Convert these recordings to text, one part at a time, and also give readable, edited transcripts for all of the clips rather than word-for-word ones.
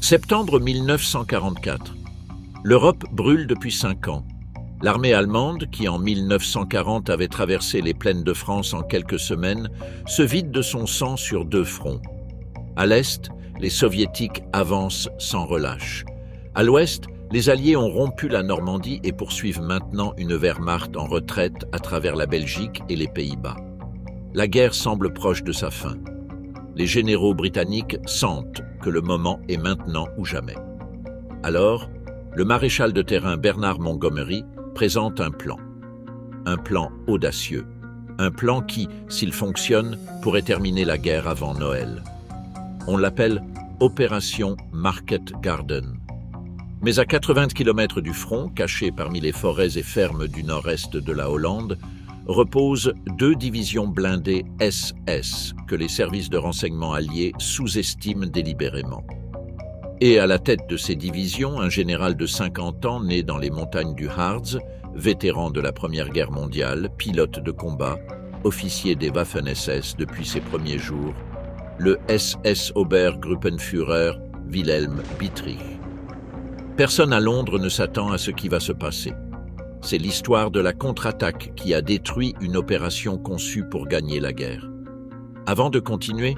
Septembre 1944. L'Europe brûle depuis 5 ans. L'armée allemande, qui en 1940 avait traversé les plaines de France en quelques semaines, se vide de son sang sur 2 fronts. À l'est, les soviétiques avancent sans relâche. À l'ouest, les Alliés ont rompu la Normandie et poursuivent maintenant une Wehrmacht en retraite à travers la Belgique et les Pays-Bas. La guerre semble proche de sa fin. Les généraux britanniques sentent que le moment est maintenant ou jamais. Alors, le maréchal de terrain Bernard Montgomery présente un plan audacieux, un plan qui, s'il fonctionne, pourrait terminer la guerre avant Noël. On l'appelle Opération Market Garden. Mais à 80 km du front, cachés parmi les forêts et fermes du nord-est de la Hollande, reposent 2 divisions blindées SS que les services de renseignement alliés sous-estiment délibérément. Et à la tête de ces divisions, un général de 50 ans né dans les montagnes du Harz, vétéran de la Première Guerre mondiale, pilote de combat, officier des Waffen-SS depuis ses premiers jours, le SS Obergruppenführer Wilhelm Dietrich. Personne à Londres ne s'attend à ce qui va se passer. C'est l'histoire de la contre-attaque qui a détruit une opération conçue pour gagner la guerre. Avant de continuer,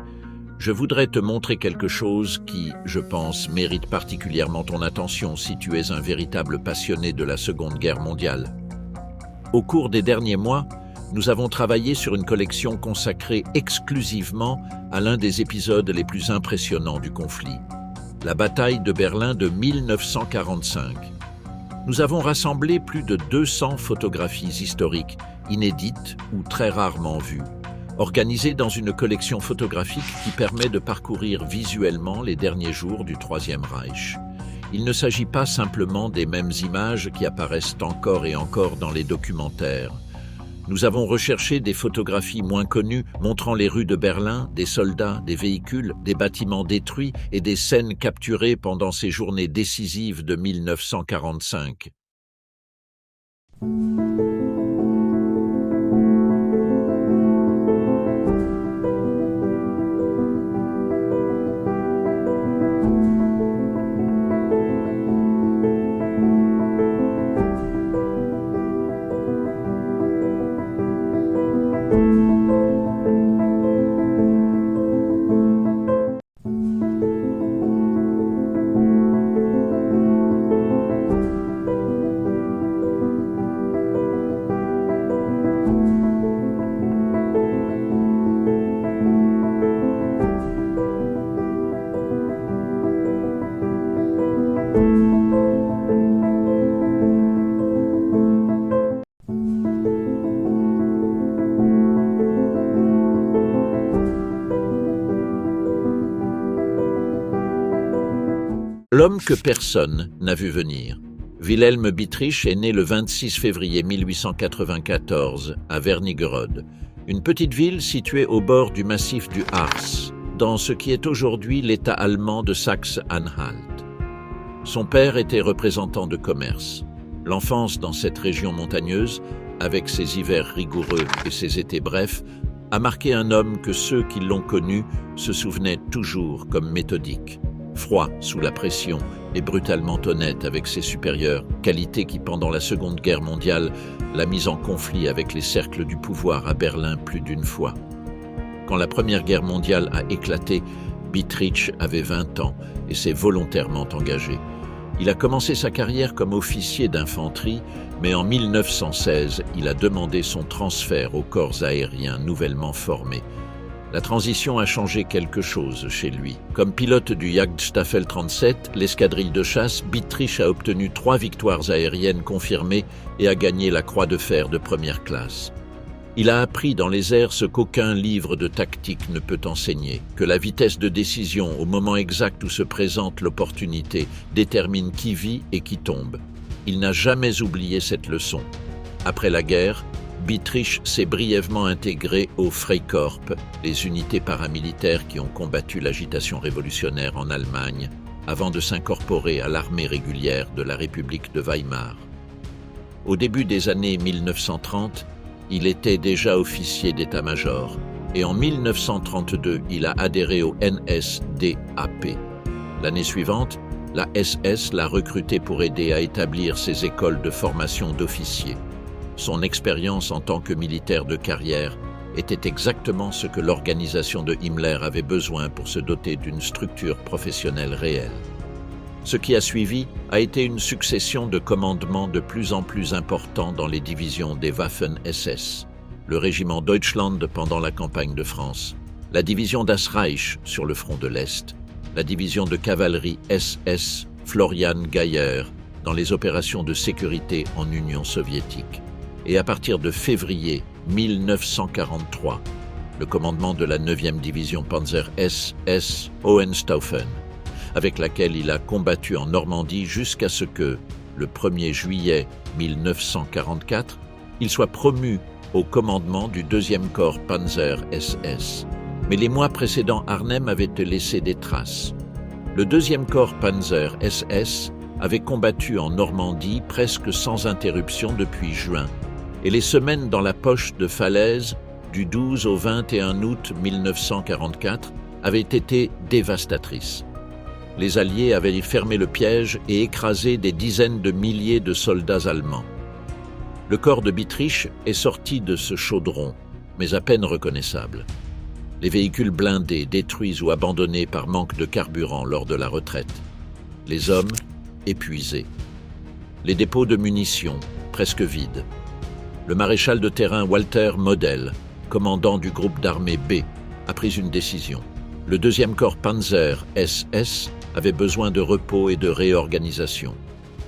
je voudrais te montrer quelque chose qui, je pense, mérite particulièrement ton attention si tu es un véritable passionné de la Seconde Guerre mondiale. Au cours des derniers mois, nous avons travaillé sur une collection consacrée exclusivement à l'un des épisodes les plus impressionnants du conflit, la bataille de Berlin de 1945. Nous avons rassemblé plus de 200 photographies historiques, inédites ou très rarement vues, organisées dans une collection photographique qui permet de parcourir visuellement les derniers jours du Troisième Reich. Il ne s'agit pas simplement des mêmes images qui apparaissent encore et encore dans les documentaires. Nous avons recherché des photographies moins connues montrant les rues de Berlin, des soldats, des véhicules, des bâtiments détruits et des scènes capturées pendant ces journées décisives de 1945. L'homme que personne n'a vu venir. Wilhelm Dietrich est né le 26 février 1894 à Wernigerode, une petite ville située au bord du massif du Harz, dans ce qui est aujourd'hui l'État allemand de Saxe-Anhalt. Son père était représentant de commerce. L'enfance dans cette région montagneuse, avec ses hivers rigoureux et ses étés brefs, a marqué un homme que ceux qui l'ont connu se souvenaient toujours comme méthodique. Froid sous la pression et brutalement honnête avec ses supérieurs, qualité qui, pendant la Seconde Guerre mondiale, l'a mise en conflit avec les cercles du pouvoir à Berlin plus d'une fois. Quand la Première Guerre mondiale a éclaté, Dietrich avait 20 ans et s'est volontairement engagé. Il a commencé sa carrière comme officier d'infanterie, mais en 1916, il a demandé son transfert aux corps aériens nouvellement formés. La transition a changé quelque chose chez lui. Comme pilote du Jagdstaffel 37, l'escadrille de chasse, Dietrich a obtenu 3 victoires aériennes confirmées et a gagné la Croix de fer de première classe. Il a appris dans les airs ce qu'aucun livre de tactique ne peut enseigner, que la vitesse de décision au moment exact où se présente l'opportunité détermine qui vit et qui tombe. Il n'a jamais oublié cette leçon. Après la guerre, Dietrich s'est brièvement intégré au Freikorps, les unités paramilitaires qui ont combattu l'agitation révolutionnaire en Allemagne, avant de s'incorporer à l'armée régulière de la République de Weimar. Au début des années 1930, il était déjà officier d'état-major et en 1932, il a adhéré au NSDAP. L'année suivante, la SS l'a recruté pour aider à établir ses écoles de formation d'officiers. Son expérience en tant que militaire de carrière était exactement ce que l'organisation de Himmler avait besoin pour se doter d'une structure professionnelle réelle. Ce qui a suivi a été une succession de commandements de plus en plus importants dans les divisions des Waffen-SS, le régiment Deutschland pendant la campagne de France, la division Das Reich sur le front de l'Est, la division de cavalerie SS Florian Geyer dans les opérations de sécurité en Union soviétique. Et à partir de février 1943, le commandement de la 9e division Panzer SS Hohenstaufen, avec laquelle il a combattu en Normandie jusqu'à ce que, le 1er juillet 1944, il soit promu au commandement du 2e corps Panzer SS. Mais les mois précédents Arnhem avait laissé des traces. Le 2e corps Panzer SS avait combattu en Normandie presque sans interruption depuis juin, et les semaines dans la poche de Falaise du 12 au 21 août 1944 avaient été dévastatrices. Les Alliés avaient fermé le piège et écrasé des dizaines de milliers de soldats allemands. Le corps de Bittrich est sorti de ce chaudron, mais à peine reconnaissable. Les véhicules blindés détruits ou abandonnés par manque de carburant lors de la retraite. Les hommes épuisés. Les dépôts de munitions presque vides. Le maréchal de terrain Walter Model, commandant du groupe d'armée B, a pris une décision. Le 2e corps Panzer SS avait besoin de repos et de réorganisation.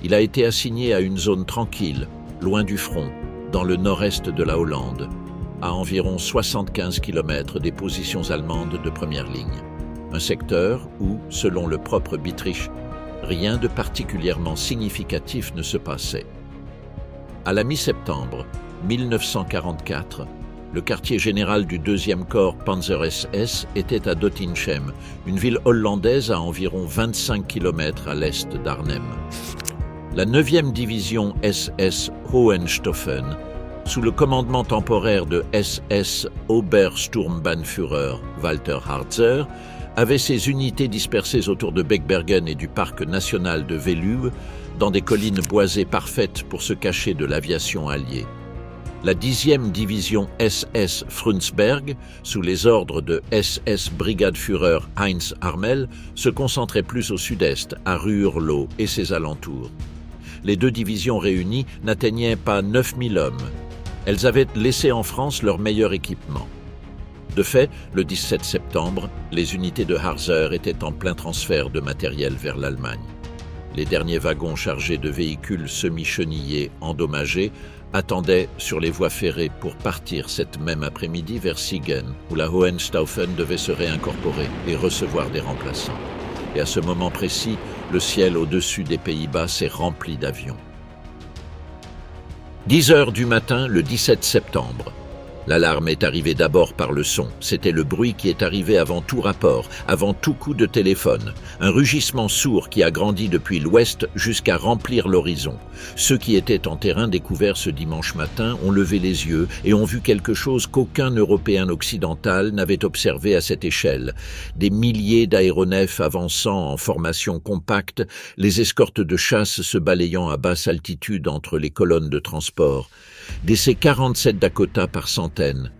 Il a été assigné à une zone tranquille, loin du front, dans le nord-est de la Hollande, à environ 75 km des positions allemandes de première ligne. Un secteur où, selon le propre Bittrich, rien de particulièrement significatif ne se passait. À la mi-septembre 1944, le quartier général du 2e corps Panzer SS était à Doetinchem, une ville hollandaise à environ 25 km à l'est d'Arnhem. La 9e division SS Hohenstaufen, sous le commandement temporaire de SS Obersturmbannführer Walter Harzer, avait ses unités dispersées autour de Beckbergen et du parc national de Veluwe, dans des collines boisées parfaites pour se cacher de l'aviation alliée. La 10e division SS Frundsberg, sous les ordres de SS Brigadeführer Heinz Harmel, se concentrait plus au sud-est, à Ruhrlo et ses alentours. Les deux divisions réunies n'atteignaient pas 9000 hommes. Elles avaient laissé en France leur meilleur équipement. De fait, le 17 septembre, les unités de Harzer étaient en plein transfert de matériel vers l'Allemagne. Les derniers wagons chargés de véhicules semi-chenillés endommagés attendaient sur les voies ferrées pour partir cette même après-midi vers Siegen, où la Hohenstaufen devait se réincorporer et recevoir des remplaçants. Et à ce moment précis, le ciel au-dessus des Pays-Bas s'est rempli d'avions. 10 heures du matin, le 17 septembre. L'alarme est arrivée d'abord par le son. C'était le bruit qui est arrivé avant tout rapport, avant tout coup de téléphone. Un rugissement sourd qui a grandi depuis l'ouest jusqu'à remplir l'horizon. Ceux qui étaient en terrain découvert ce dimanche matin ont levé les yeux et ont vu quelque chose qu'aucun Européen occidental n'avait observé à cette échelle. Des milliers d'aéronefs avançant en formation compacte, les escortes de chasse se balayant à basse altitude entre les colonnes de transport. Des C-47 Dakota par centaines,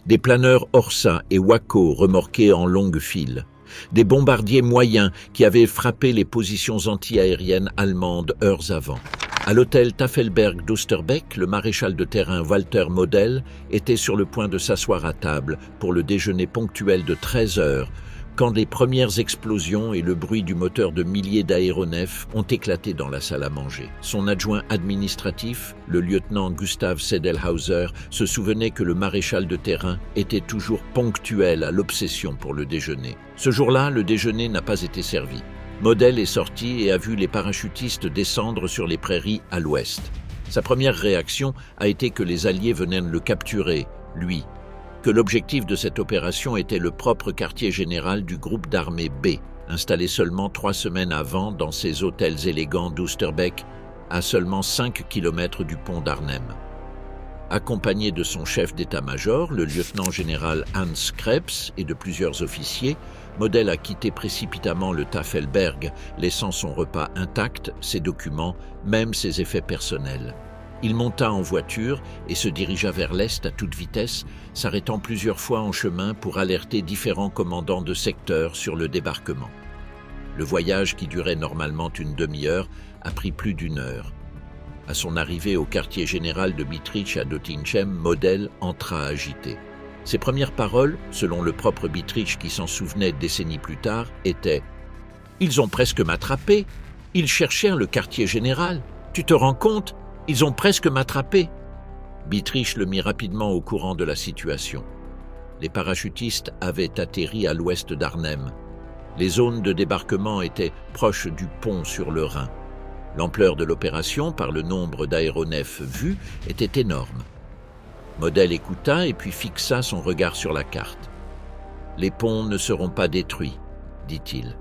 des planeurs Orsa et Waco remorqués en longue file, des bombardiers moyens qui avaient frappé les positions anti-aériennes allemandes heures avant. À l'hôtel Tafelberg d'Osterbeek, le maréchal de terrain Walter Model était sur le point de s'asseoir à table pour le déjeuner ponctuel de 13 heures, quand les premières explosions et le bruit du moteur de milliers d'aéronefs ont éclaté dans la salle à manger. Son adjoint administratif, le lieutenant Gustav Sedelhauser, se souvenait que le maréchal de terrain était toujours ponctuel à l'obsession pour le déjeuner. Ce jour-là, le déjeuner n'a pas été servi. Model est sorti et a vu les parachutistes descendre sur les prairies à l'ouest. Sa première réaction a été que les Alliés venaient de le capturer, lui, que l'objectif de cette opération était le propre quartier général du groupe d'armée B, installé seulement 3 semaines avant dans ses hôtels élégants d'Osterbeek, à seulement 5 km du pont d'Arnhem. Accompagné de son chef d'état-major, le lieutenant-général Hans Krebs, et de plusieurs officiers, Model a quitté précipitamment le Tafelberg, laissant son repas intact, ses documents, même ses effets personnels. Il monta en voiture et se dirigea vers l'est à toute vitesse, s'arrêtant plusieurs fois en chemin pour alerter différents commandants de secteur sur le débarquement. Le voyage, qui durait normalement une demi-heure, a pris plus d'une heure. À son arrivée au quartier général de Bietrich à Doetinchem, Model entra agité. Ses premières paroles, selon le propre Bietrich qui s'en souvenait décennies plus tard, étaient « Ils ont presque m'attrapé. Ils cherchèrent le quartier général. Tu te rends compte? Ils ont presque m'attrapé. » Bietrich le mit rapidement au courant de la situation. Les parachutistes avaient atterri à l'ouest d'Arnhem. Les zones de débarquement étaient proches du pont sur le Rhin. L'ampleur de l'opération, par le nombre d'aéronefs vus, était énorme. Model écouta et puis fixa son regard sur la carte. « Les ponts ne seront pas détruits, dit-il.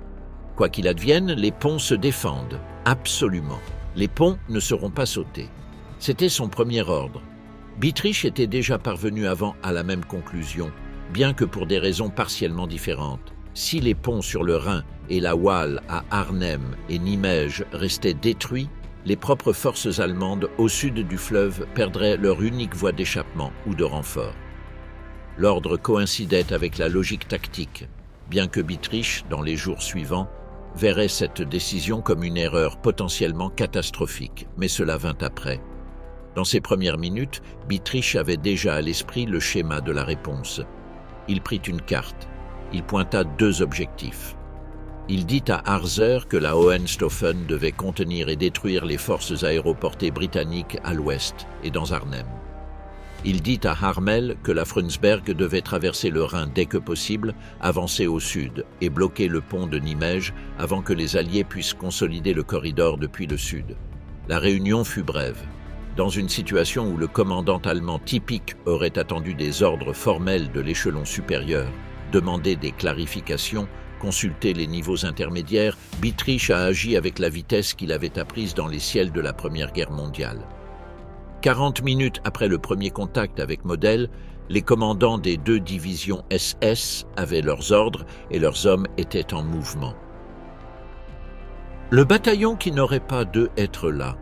Quoi qu'il advienne, les ponts se défendent, absolument. Les ponts ne seront pas sautés. » C'était son premier ordre. Bietrich était déjà parvenu avant à la même conclusion, bien que pour des raisons partiellement différentes. Si les ponts sur le Rhin et la Waal à Arnhem et Nimège restaient détruits, les propres forces allemandes au sud du fleuve perdraient leur unique voie d'échappement ou de renfort. L'ordre coïncidait avec la logique tactique, bien que Bietrich, dans les jours suivants, verrait cette décision comme une erreur potentiellement catastrophique, mais cela vint après. Dans ses premières minutes, Bietrich avait déjà à l'esprit le schéma de la réponse. Il prit une carte. Il pointa deux objectifs. Il dit à Harzer que la Hohenstaufen devait contenir et détruire les forces aéroportées britanniques à l'ouest et dans Arnhem. Il dit à Harmel que la Frundsberg devait traverser le Rhin dès que possible, avancer au sud et bloquer le pont de Nimège avant que les Alliés puissent consolider le corridor depuis le sud. La réunion fut brève. Dans une situation où le commandant allemand typique aurait attendu des ordres formels de l'échelon supérieur, demandé des clarifications, consulté les niveaux intermédiaires, Bietrich a agi avec la vitesse qu'il avait apprise dans les ciels de la Première Guerre mondiale. 40 minutes après le premier contact avec Model, les commandants des deux divisions SS avaient leurs ordres et leurs hommes étaient en mouvement. Le bataillon qui n'aurait pas dû être là.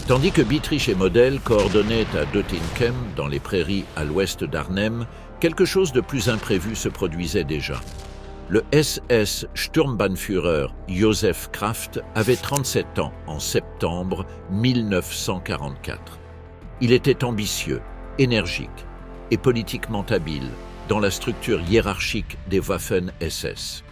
Tandis que Bietrich et Model coordonnaient à Doetinchem, dans les prairies à l'ouest d'Arnhem, quelque chose de plus imprévu se produisait déjà. Le SS Sturmbannführer Joseph Kraft avait 37 ans en septembre 1944. Il était ambitieux, énergique et politiquement habile dans la structure hiérarchique des Waffen-SS.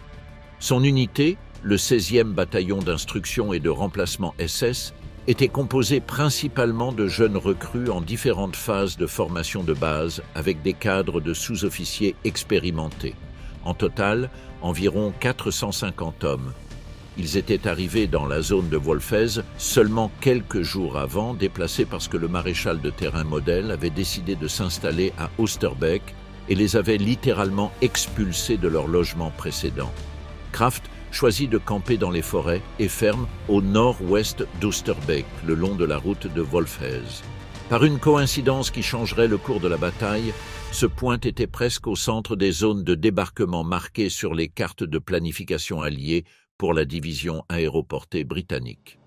Son unité, le 16e bataillon d'instruction et de remplacement SS, était composée principalement de jeunes recrues en différentes phases de formation de base avec des cadres de sous-officiers expérimentés. En total, environ 450 hommes. Ils étaient arrivés dans la zone de Wolfez seulement quelques jours avant, déplacés parce que le maréchal de terrain Model avait décidé de s'installer à Osterbeek et les avait littéralement expulsés de leur logement précédent. Kraft choisit de camper dans les forêts et fermes au nord-ouest d'Osterbeek, le long de la route de Wolfez. Par une coïncidence qui changerait le cours de la bataille, ce point était presque au centre des zones de débarquement marquées sur les cartes de planification alliées pour la division aéroportée britannique.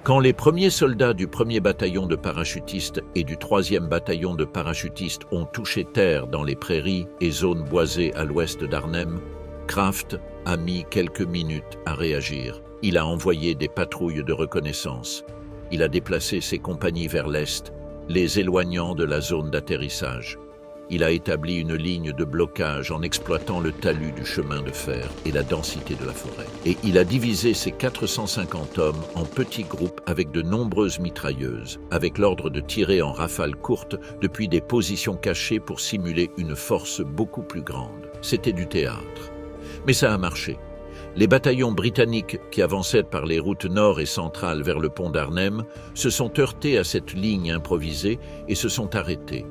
Quand les premiers soldats du 1er bataillon de parachutistes et du 3e bataillon de parachutistes ont touché terre dans les prairies et zones boisées à l'ouest d'Arnhem, Kraft a mis quelques minutes à réagir. Il a envoyé des patrouilles de reconnaissance. Il a déplacé ses compagnies vers l'est, les éloignant de la zone d'atterrissage. Il a établi une ligne de blocage en exploitant le talus du chemin de fer et la densité de la forêt. Et il a divisé ses 450 hommes en petits groupes avec de nombreuses mitrailleuses, avec l'ordre de tirer en rafales courtes depuis des positions cachées pour simuler une force beaucoup plus grande. C'était du théâtre. Mais ça a marché. Les bataillons britanniques qui avançaient par les routes nord et centrales vers le pont d'Arnhem se sont heurtés à cette ligne improvisée et se sont arrêtés.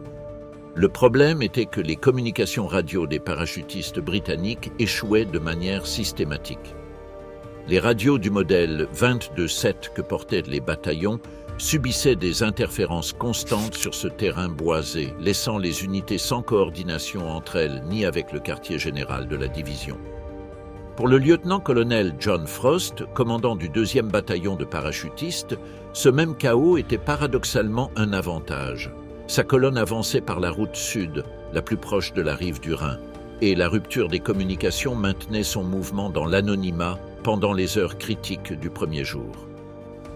Le problème était que les communications radio des parachutistes britanniques échouaient de manière systématique. Les radios du modèle 22-7 que portaient les bataillons subissait des interférences constantes sur ce terrain boisé, laissant les unités sans coordination entre elles ni avec le quartier général de la division. Pour le lieutenant-colonel John Frost, commandant du 2e bataillon de parachutistes, ce même chaos était paradoxalement un avantage. Sa colonne avançait par la route sud, la plus proche de la rive du Rhin, et la rupture des communications maintenait son mouvement dans l'anonymat pendant les heures critiques du premier jour.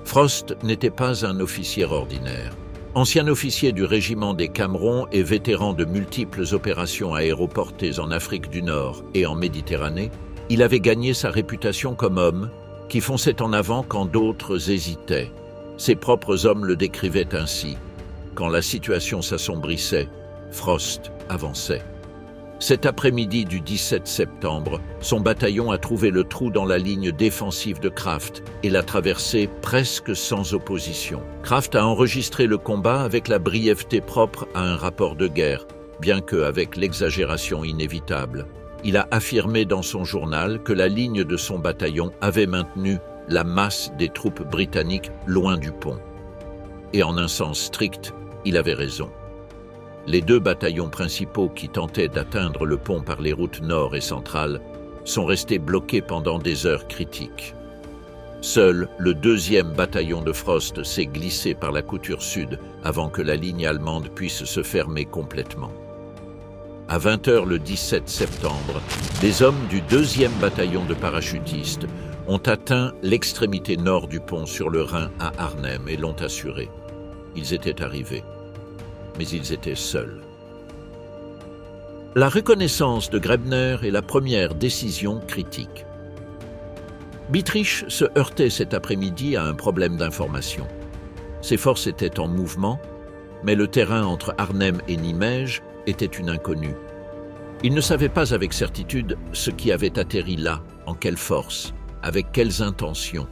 Frost n'était pas un officier ordinaire. Ancien officier du régiment des Camerons et vétéran de multiples opérations aéroportées en Afrique du Nord et en Méditerranée, il avait gagné sa réputation comme homme qui fonçait en avant quand d'autres hésitaient. Ses propres hommes le décrivaient ainsi. Quand la situation s'assombrissait, Frost avançait. Cet après-midi du 17 septembre, son bataillon a trouvé le trou dans la ligne défensive de Kraft et l'a traversé presque sans opposition. Kraft a enregistré le combat avec la brièveté propre à un rapport de guerre, bien qu'avec l'exagération inévitable. Il a affirmé dans son journal que la ligne de son bataillon avait maintenu la masse des troupes britanniques loin du pont. Et en un sens strict, il avait raison. Les 2 bataillons principaux qui tentaient d'atteindre le pont par les routes nord et centrales sont restés bloqués pendant des heures critiques. Seul le 2e bataillon de Frost s'est glissé par la couture sud avant que la ligne allemande puisse se fermer complètement. À 20h le 17 septembre, des hommes du 2e bataillon de parachutistes ont atteint l'extrémité nord du pont sur le Rhin à Arnhem et l'ont assuré. Ils étaient arrivés, mais ils étaient seuls. La reconnaissance de Grebner est la première décision critique. Bietrich se heurtait cet après-midi à un problème d'information. Ses forces étaient en mouvement, mais le terrain entre Arnhem et Nimège était une inconnue. Il ne savait pas avec certitude ce qui avait atterri là, en quelle force, avec quelles intentions.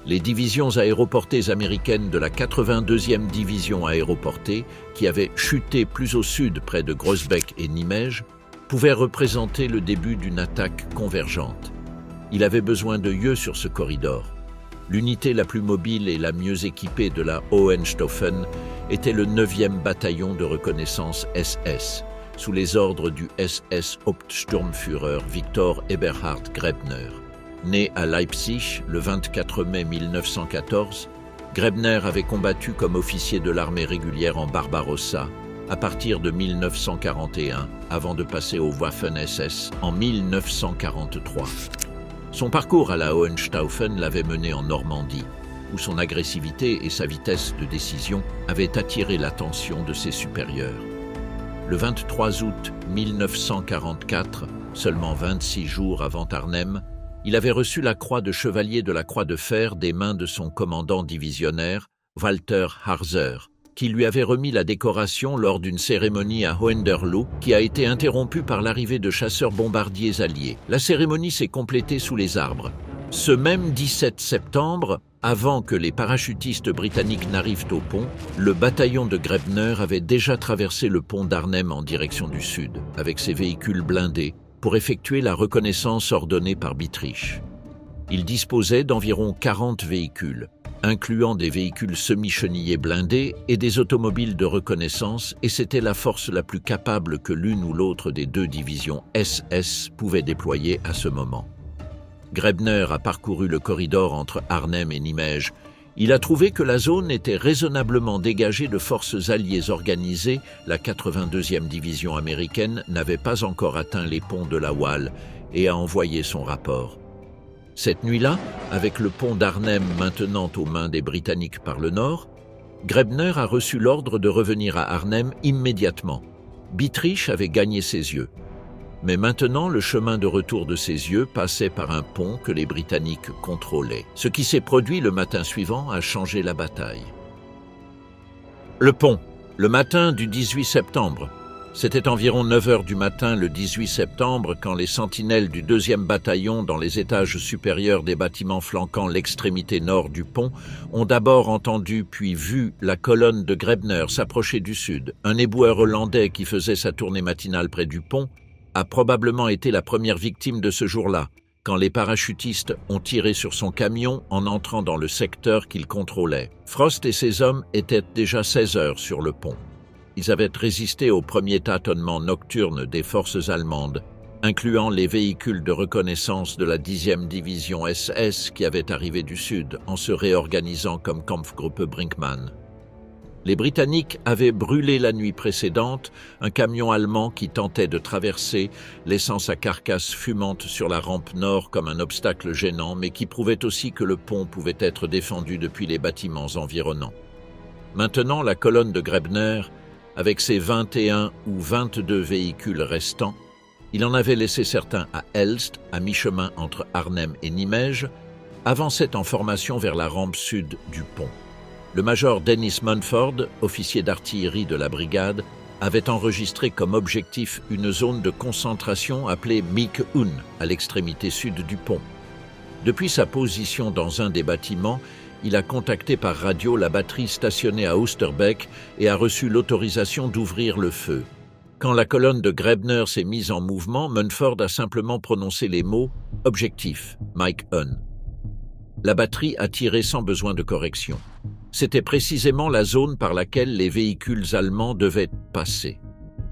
Les divisions aéroportées américaines de la 82e division aéroportée, qui avait chuté plus au sud près de Groesbeck et Nimège, pouvaient représenter le début d'une attaque convergente. Il avait besoin de yeux sur ce corridor. L'unité la plus mobile et la mieux équipée de la Hohenstaufen était le 9e bataillon de reconnaissance SS, sous les ordres du SS Hauptsturmführer Viktor Eberhard Grebner. Né à Leipzig le 24 mai 1914, Grebner avait combattu comme officier de l'armée régulière en Barbarossa à partir de 1941, avant de passer au Waffen-SS en 1943. Son parcours à la Hohenstaufen l'avait mené en Normandie, où son agressivité et sa vitesse de décision avaient attiré l'attention de ses supérieurs. Le 23 août 1944, seulement 26 jours avant Arnhem, il avait reçu la croix de chevalier de la Croix de Fer des mains de son commandant divisionnaire, Walter Harzer, qui lui avait remis la décoration lors d'une cérémonie à Hohenderloo qui a été interrompue par l'arrivée de chasseurs-bombardiers alliés. La cérémonie s'est complétée sous les arbres. Ce même 17 septembre, avant que les parachutistes britanniques n'arrivent au pont, le bataillon de Grebner avait déjà traversé le pont d'Arnhem en direction du sud, avec ses véhicules blindés, pour effectuer la reconnaissance ordonnée par Bietrich. Il disposait d'environ 40 véhicules, incluant des véhicules semi-chenillés blindés et des automobiles de reconnaissance, et c'était la force la plus capable que l'une ou l'autre des 2 divisions SS pouvait déployer à ce moment. Grebner a parcouru le corridor entre Arnhem et Nimège. Il a trouvé que la zone était raisonnablement dégagée de forces alliées organisées. La 82e division américaine n'avait pas encore atteint les ponts de la Waal et a envoyé son rapport. Cette nuit-là, avec le pont d'Arnhem maintenant aux mains des Britanniques par le nord, Grebner a reçu l'ordre de revenir à Arnhem immédiatement. Bietrich avait gagné ses yeux. Mais maintenant, le chemin de retour de ses yeux passait par un pont que les Britanniques contrôlaient. Ce qui s'est produit le matin suivant a changé la bataille. Le pont, le matin du 18 septembre. C'était environ 9 heures du matin le 18 septembre quand les sentinelles du 2e bataillon dans les étages supérieurs des bâtiments flanquant l'extrémité nord du pont ont d'abord entendu puis vu la colonne de Grebner s'approcher du sud. Un éboueur hollandais qui faisait sa tournée matinale près du pont a probablement été la première victime de ce jour-là, quand les parachutistes ont tiré sur son camion en entrant dans le secteur qu'ils contrôlaient. Frost et ses hommes étaient déjà 16 heures sur le pont. Ils avaient résisté au premier tâtonnement nocturne des forces allemandes, incluant les véhicules de reconnaissance de la 10e division SS qui avaient arrivé du sud en se réorganisant comme Kampfgruppe Brinkmann. Les Britanniques avaient brûlé la nuit précédente un camion allemand qui tentait de traverser, laissant sa carcasse fumante sur la rampe nord comme un obstacle gênant, mais qui prouvait aussi que le pont pouvait être défendu depuis les bâtiments environnants. Maintenant, la colonne de Grebner, avec ses 21 ou 22 véhicules restants, il en avait laissé certains à Elst, à mi-chemin entre Arnhem et Nimège, avançait en formation vers la rampe sud du pont. Le major Dennis Munford, officier d'artillerie de la brigade, avait enregistré comme objectif une zone de concentration appelée Meeke-Oen, à l'extrémité sud du pont. Depuis sa position dans un des bâtiments, il a contacté par radio la batterie stationnée à Oosterbeek et a reçu l'autorisation d'ouvrir le feu. Quand la colonne de Grebner s'est mise en mouvement, Munford a simplement prononcé les mots « Objectif, Meeke-Oen ». La batterie a tiré sans besoin de correction. C'était précisément la zone par laquelle les véhicules allemands devaient passer.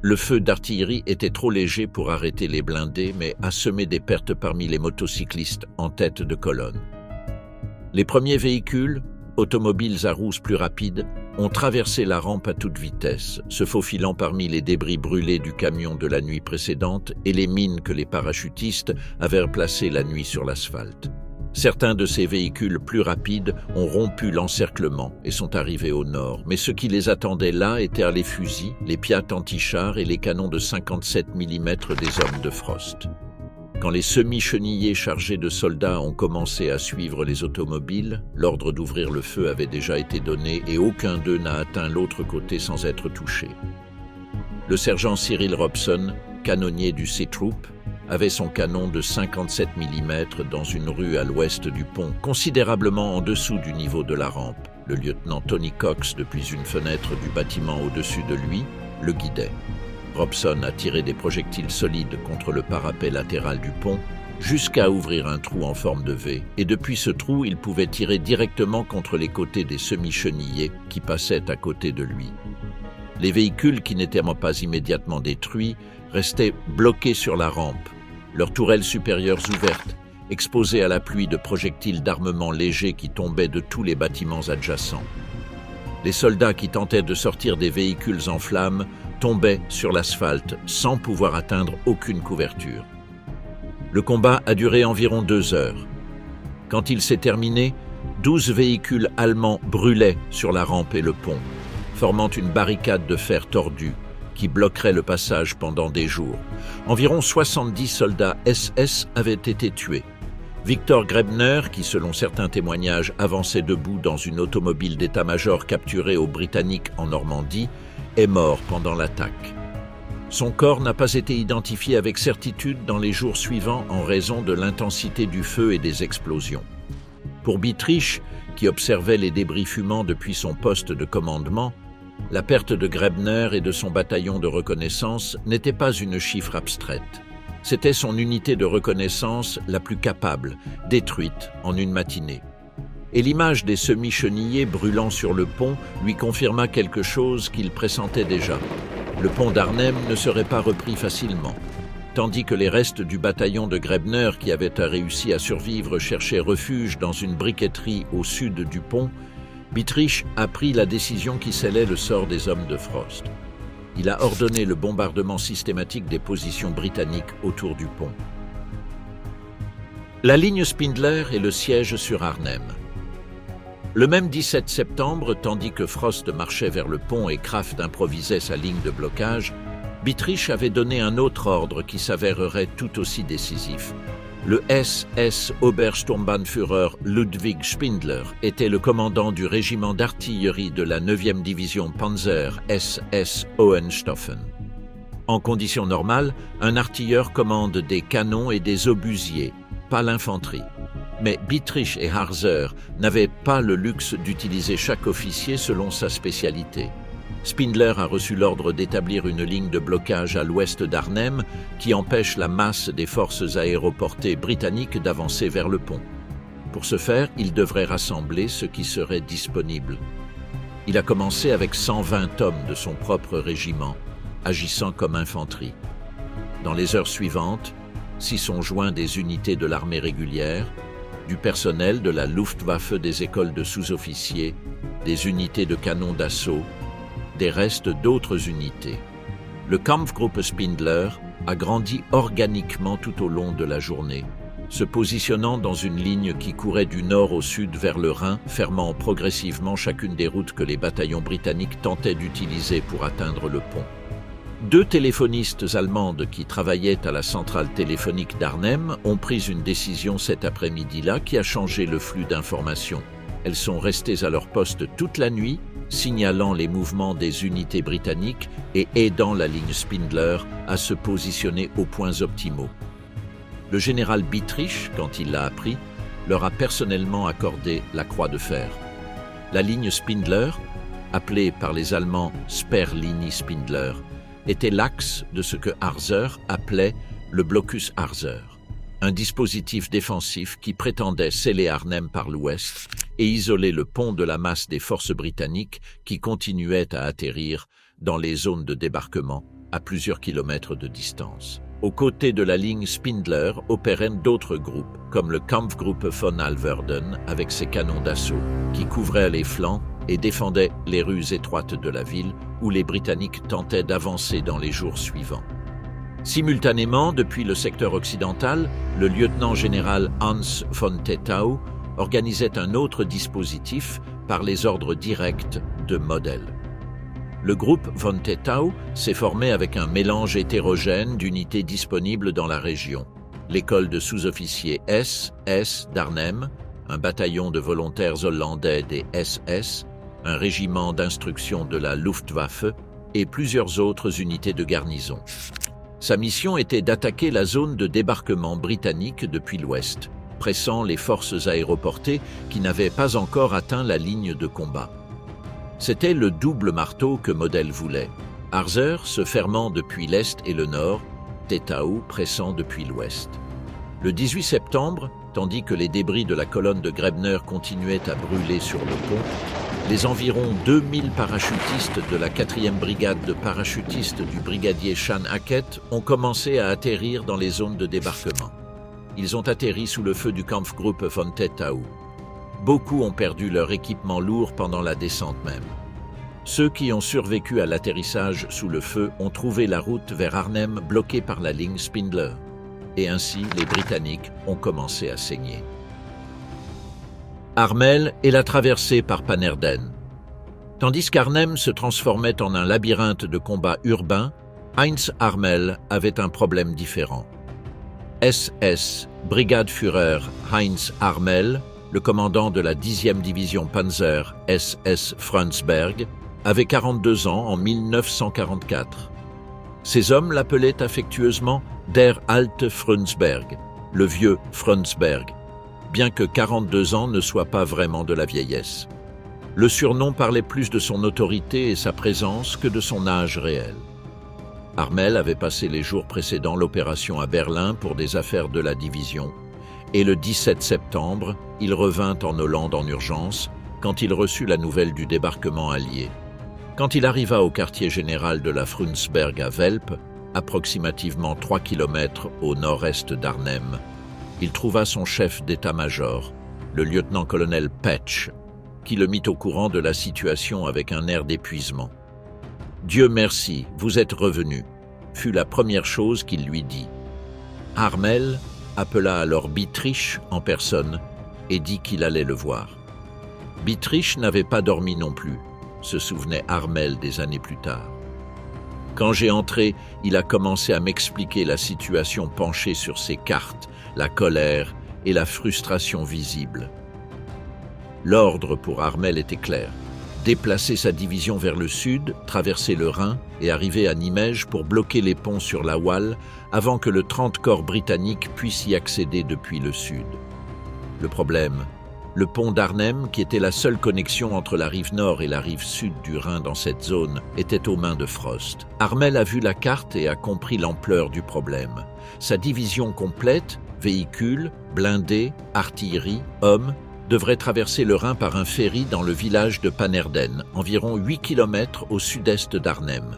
Le feu d'artillerie était trop léger pour arrêter les blindés, mais a semé des pertes parmi les motocyclistes en tête de colonne. Les premiers véhicules, automobiles à roues plus rapides, ont traversé la rampe à toute vitesse, se faufilant parmi les débris brûlés du camion de la nuit précédente et les mines que les parachutistes avaient replacées la nuit sur l'asphalte. Certains de ces véhicules plus rapides ont rompu l'encerclement et sont arrivés au nord, mais ce qui les attendait là étaient les fusils, les Piat anti-chars et les canons de 57 mm des hommes de Frost. Quand les semi-chenillés chargés de soldats ont commencé à suivre les automobiles, l'ordre d'ouvrir le feu avait déjà été donné et aucun d'eux n'a atteint l'autre côté sans être touché. Le sergent Cyril Robson, canonnier du C-Troop, avait son canon de 57 mm dans une rue à l'ouest du pont, considérablement en dessous du niveau de la rampe. Le lieutenant Tony Cox, depuis une fenêtre du bâtiment au-dessus de lui, le guidait. Robson a tiré des projectiles solides contre le parapet latéral du pont, jusqu'à ouvrir un trou en forme de V, et depuis ce trou, il pouvait tirer directement contre les côtés des semi-chenillés qui passaient à côté de lui. Les véhicules qui n'étaient pas immédiatement détruits restaient bloqués sur la rampe, leurs tourelles supérieures ouvertes, exposées à la pluie de projectiles d'armement léger qui tombaient de tous les bâtiments adjacents. Les soldats qui tentaient de sortir des véhicules en flammes tombaient sur l'asphalte sans pouvoir atteindre aucune couverture. Le combat a duré environ 2 heures. Quand il s'est terminé, 12 véhicules allemands brûlaient sur la rampe et le pont, formant une barricade de fer tordu qui bloquerait le passage pendant des jours. Environ 70 soldats SS avaient été tués. Victor Grebner, qui selon certains témoignages avançait debout dans une automobile d'état-major capturée aux Britanniques en Normandie, est mort pendant l'attaque. Son corps n'a pas été identifié avec certitude dans les jours suivants en raison de l'intensité du feu et des explosions. Pour Bittrich, qui observait les débris fumants depuis son poste de commandement, la perte de Grebner et de son bataillon de reconnaissance n'était pas une chiffre abstraite. C'était son unité de reconnaissance la plus capable, détruite en une matinée. Et l'image des semi-chenillés brûlant sur le pont lui confirma quelque chose qu'il pressentait déjà. Le pont d'Arnhem ne serait pas repris facilement. Tandis que les restes du bataillon de Grebner qui avait réussi à survivre cherchaient refuge dans une briqueterie au sud du pont, Bittrich a pris la décision qui scellait le sort des hommes de Frost. Il a ordonné le bombardement systématique des positions britanniques autour du pont. La ligne Spindler et le siège sur Arnhem. Le même 17 septembre, tandis que Frost marchait vers le pont et Kraft improvisait sa ligne de blocage, Bittrich avait donné un autre ordre qui s'avérerait tout aussi décisif. Le SS Obersturmbannführer Ludwig Spindler était le commandant du régiment d'artillerie de la 9e division Panzer SS Hohenstaufen. En conditions normales, un artilleur commande des canons et des obusiers, pas l'infanterie. Mais Bittrich et Harzer n'avaient pas le luxe d'utiliser chaque officier selon sa spécialité. Spindler a reçu l'ordre d'établir une ligne de blocage à l'ouest d'Arnhem qui empêche la masse des forces aéroportées britanniques d'avancer vers le pont. Pour ce faire, il devrait rassembler ce qui serait disponible. Il a commencé avec 120 hommes de son propre régiment, agissant comme infanterie. Dans les heures suivantes, s'y sont joints des unités de l'armée régulière, du personnel de la Luftwaffe, des écoles de sous-officiers, des unités de canons d'assaut, des restes d'autres unités. Le Kampfgruppe Spindler a grandi organiquement tout au long de la journée, se positionnant dans une ligne qui courait du nord au sud vers le Rhin, fermant progressivement chacune des routes que les bataillons britanniques tentaient d'utiliser pour atteindre le pont. 2 téléphonistes allemandes qui travaillaient à la centrale téléphonique d'Arnhem ont pris une décision cet après-midi-là qui a changé le flux d'informations. Elles sont restées à leur poste toute la nuit, signalant les mouvements des unités britanniques et aidant la ligne Spindler à se positionner aux points optimaux. Le général Bittrich, quand il l'a appris, leur a personnellement accordé la croix de fer. La ligne Spindler, appelée par les Allemands Sperrlinie Spindler, était l'axe de ce que Harzer appelait le blocus Harzer, un dispositif défensif qui prétendait sceller Arnhem par l'ouest et isoler le pont de la masse des forces britanniques qui continuaient à atterrir dans les zones de débarquement à plusieurs kilomètres de distance. Aux côtés de la ligne Spindler opéraient d'autres groupes, comme le Kampfgruppe von Alverden avec ses canons d'assaut, qui couvraient les flancs et défendaient les rues étroites de la ville où les Britanniques tentaient d'avancer dans les jours suivants. Simultanément, depuis le secteur occidental, le lieutenant-général Hans von Tettau organisait un autre dispositif par les ordres directs de Model. Le groupe von Tettau s'est formé avec un mélange hétérogène d'unités disponibles dans la région. L'école de sous-officiers SS d'Arnhem, un bataillon de volontaires hollandais des SS, un régiment d'instruction de la Luftwaffe et plusieurs autres unités de garnison. Sa mission était d'attaquer la zone de débarquement britannique depuis l'ouest, pressant les forces aéroportées qui n'avaient pas encore atteint la ligne de combat. C'était le double marteau que Model voulait, Harzer se fermant depuis l'est et le nord, Tettau pressant depuis l'ouest. Le 18 septembre, tandis que les débris de la colonne de Grebner continuaient à brûler sur le pont, les environ 2000 parachutistes de la 4e brigade de parachutistes du brigadier Sean Hackett ont commencé à atterrir dans les zones de débarquement. Ils ont atterri sous le feu du Kampfgruppe von Tettau. Beaucoup ont perdu leur équipement lourd pendant la descente même. Ceux qui ont survécu à l'atterrissage sous le feu ont trouvé la route vers Arnhem bloquée par la ligne Spindler. Et ainsi, les Britanniques ont commencé à saigner. Harmel et la traversée par Pannerden. Tandis qu'Arnhem se transformait en un labyrinthe de combats urbains, Heinz Harmel avait un problème différent. SS, Brigadeführer Heinz Harmel, le commandant de la 10e division Panzer SS Frundsberg, avait 42 ans en 1944. Ses hommes l'appelaient affectueusement Der alte Frundsberg, le vieux Frundsberg, bien que 42 ans ne soient pas vraiment de la vieillesse. Le surnom parlait plus de son autorité et sa présence que de son âge réel. Harmel avait passé les jours précédant l'opération à Berlin pour des affaires de la division, et le 17 septembre, il revint en Hollande en urgence quand il reçut la nouvelle du débarquement allié. Quand il arriva au quartier général de la Frundsberg à Velp, approximativement 3 km au nord-est d'Arnhem, il trouva son chef d'état-major, le lieutenant-colonel Petsch, qui le mit au courant de la situation avec un air d'épuisement. « Dieu merci, vous êtes revenu », fut la première chose qu'il lui dit. Harmel appela alors Bittrich en personne et dit qu'il allait le voir. Bittrich n'avait pas dormi non plus, se souvenait Harmel des années plus tard. Quand j'ai entré, il a commencé à m'expliquer la situation penchée sur ses cartes, la colère et la frustration visible. L'ordre pour Harmel était clair. Déplacer sa division vers le sud, traverser le Rhin et arriver à Nimège pour bloquer les ponts sur la Waal avant que le 30 corps britannique puisse y accéder depuis le sud. Le problème, Le pont d'Arnhem, qui était la seule connexion entre la rive nord et la rive sud du Rhin dans cette zone, était aux mains de Frost. Armel a vu la carte et a compris l'ampleur du problème. Sa division complète, véhicules, blindés, artillerie, hommes, devrait traverser le Rhin par un ferry dans le village de Pannerden, environ 8 km au sud-est d'Arnhem.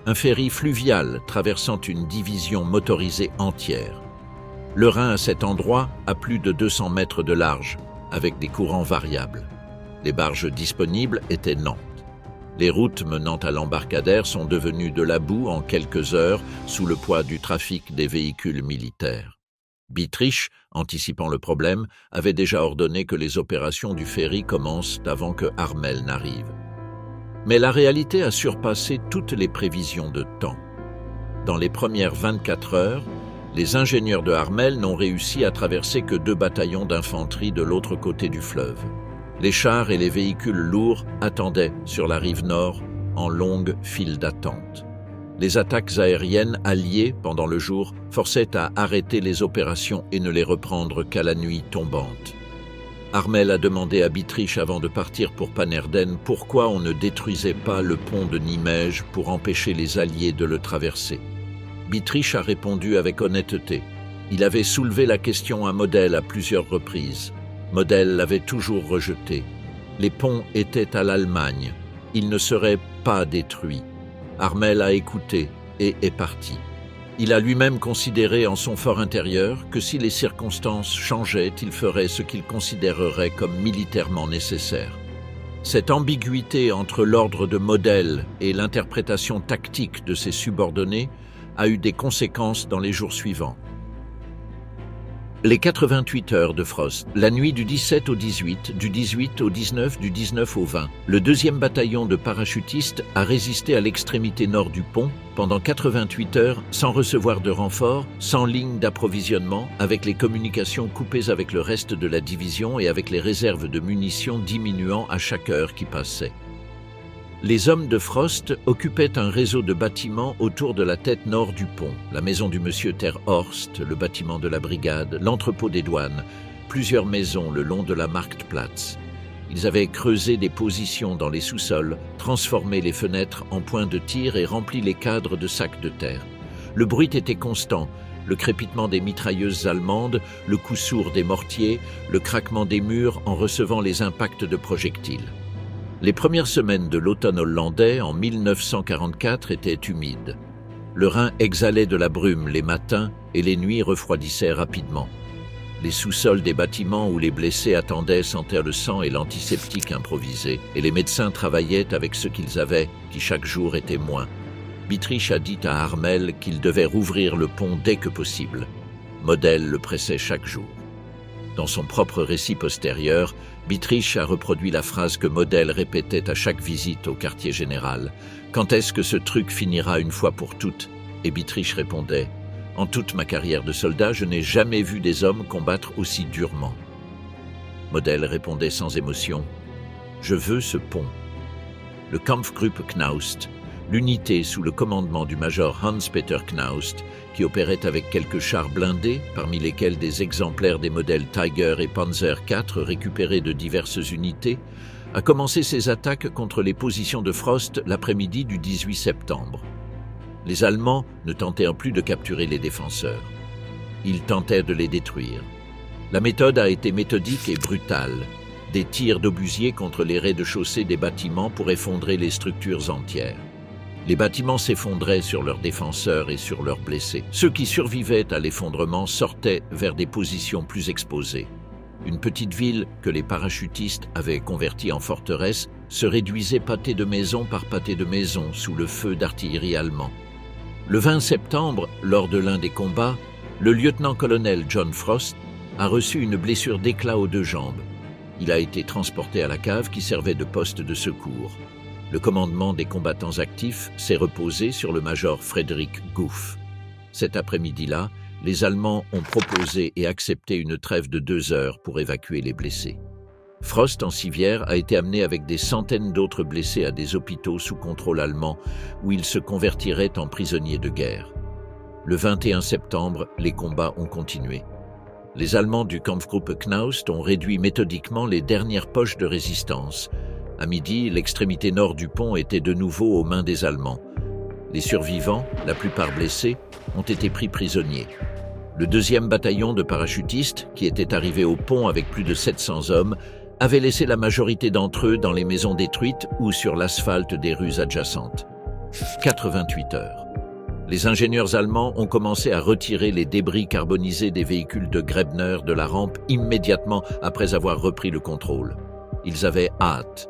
Un ferry fluvial traversant une division motorisée entière. Le Rhin à cet endroit a plus de 200 mètres de large, avec des courants variables. Les barges disponibles étaient Nantes. Les routes menant à l'embarcadère sont devenues de la boue en quelques heures sous le poids du trafic des véhicules militaires. Bietrich, anticipant le problème, avait déjà ordonné que les opérations du ferry commencent avant que Armel n'arrive. Mais la réalité a surpassé toutes les prévisions de temps. Dans les premières 24 heures, les ingénieurs de Armel n'ont réussi à traverser que 2 bataillons d'infanterie de l'autre côté du fleuve. Les chars et les véhicules lourds attendaient sur la rive nord en longue file d'attente. Les attaques aériennes alliées pendant le jour forçaient à arrêter les opérations et ne les reprendre qu'à la nuit tombante. Armel a demandé à Bietrich avant de partir pour Pannerden pourquoi on ne détruisait pas le pont de Nimège pour empêcher les Alliés de le traverser. Bietrich a répondu avec honnêteté. Il avait soulevé la question à Model à plusieurs reprises. Model l'avait toujours rejeté. Les ponts étaient à l'Allemagne. Ils ne seraient pas détruits. Armel a écouté et est parti. Il a lui-même considéré en son fort intérieur que si les circonstances changeaient, il ferait ce qu'il considérerait comme militairement nécessaire. Cette ambiguïté entre l'ordre de Model et l'interprétation tactique de ses subordonnés a eu des conséquences dans les jours suivants. Les 88 heures de Frost, la nuit du 17 au 18, du 18 au 19, du 19 au 20, le 2e bataillon de parachutistes a résisté à l'extrémité nord du pont pendant 88 heures sans recevoir de renfort, sans ligne d'approvisionnement, avec les communications coupées avec le reste de la division et avec les réserves de munitions diminuant à chaque heure qui passait. Les hommes de Frost occupaient un réseau de bâtiments autour de la tête nord du pont, la maison du monsieur Terhorst, le bâtiment de la brigade, l'entrepôt des douanes, plusieurs maisons le long de la Marktplatz. Ils avaient creusé des positions dans les sous-sols, transformé les fenêtres en points de tir et rempli les cadres de sacs de terre. Le bruit était constant, le crépitement des mitrailleuses allemandes, le coup sourd des mortiers, le craquement des murs en recevant les impacts de projectiles. Les premières semaines de l'automne hollandais, en 1944, étaient humides. Le Rhin exhalait de la brume les matins et les nuits refroidissaient rapidement. Les sous-sols des bâtiments où les blessés attendaient sentaient le sang et l'antiseptique improvisé, et les médecins travaillaient avec ce qu'ils avaient, qui chaque jour était moins. Bietrich a dit à Armel qu'il devait rouvrir le pont dès que possible. Model le pressait chaque jour. Dans son propre récit postérieur, Bietrich a reproduit la phrase que Model répétait à chaque visite au quartier général. « Quand est-ce que ce truc finira une fois pour toutes ?» Et Bietrich répondait « En toute ma carrière de soldat, je n'ai jamais vu des hommes combattre aussi durement. » Model répondait sans émotion « Je veux ce pont. » Le Kampfgruppe Knaust, l'unité sous le commandement du major Hans-Peter Knaust, qui opérait avec quelques chars blindés, parmi lesquels des exemplaires des modèles Tiger et Panzer IV récupérés de diverses unités, a commencé ses attaques contre les positions de Frost l'après-midi du 18 septembre. Les Allemands ne tentaient plus de capturer les défenseurs. Ils tentaient de les détruire. La méthode a été méthodique et brutale. Des tirs d'obusiers contre les rez-de-chaussée des bâtiments pour effondrer les structures entières. Les bâtiments s'effondraient sur leurs défenseurs et sur leurs blessés. Ceux qui survivaient à l'effondrement sortaient vers des positions plus exposées. Une petite ville que les parachutistes avaient convertie en forteresse se réduisait pâté de maison par pâté de maison sous le feu d'artillerie allemand. Le 20 septembre, lors de l'un des combats, le lieutenant-colonel John Frost a reçu une blessure d'éclat aux 2 jambes. Il a été transporté à la cave qui servait de poste de secours. Le commandement des combattants actifs s'est reposé sur le major Frédéric Gouf. Cet après-midi-là, les Allemands ont proposé et accepté une trêve de 2 heures pour évacuer les blessés. Frost, en civière, a été amené avec des centaines d'autres blessés à des hôpitaux sous contrôle allemand où ils se convertiraient en prisonniers de guerre. Le 21 septembre, les combats ont continué. Les Allemands du Kampfgruppe Knaust ont réduit méthodiquement les dernières poches de résistance. À midi, l'extrémité nord du pont était de nouveau aux mains des Allemands. Les survivants, la plupart blessés, ont été pris prisonniers. Le 2e bataillon de parachutistes, qui était arrivé au pont avec plus de 700 hommes, avait laissé la majorité d'entre eux dans les maisons détruites ou sur l'asphalte des rues adjacentes. 88 heures. Les ingénieurs allemands ont commencé à retirer les débris carbonisés des véhicules de Grebner de la rampe immédiatement après avoir repris le contrôle. Ils avaient hâte.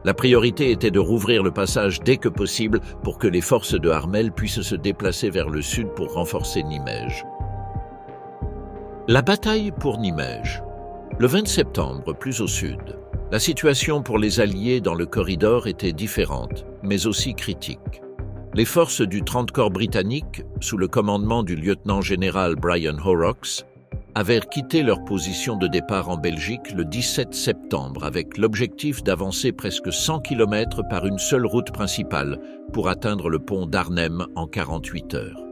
La priorité était de rouvrir le passage dès que possible pour que les forces de Harmel puissent se déplacer vers le sud pour renforcer Nimège. La bataille pour Nimège. Le 20 septembre, plus au sud, la situation pour les Alliés dans le corridor était différente, mais aussi critique. Les forces du 30 corps britannique, sous le commandement du lieutenant-général Brian Horrocks, avaient quitté leur position de départ en Belgique le 17 septembre avec l'objectif d'avancer presque 100 km par une seule route principale pour atteindre le pont d'Arnhem en 48 heures.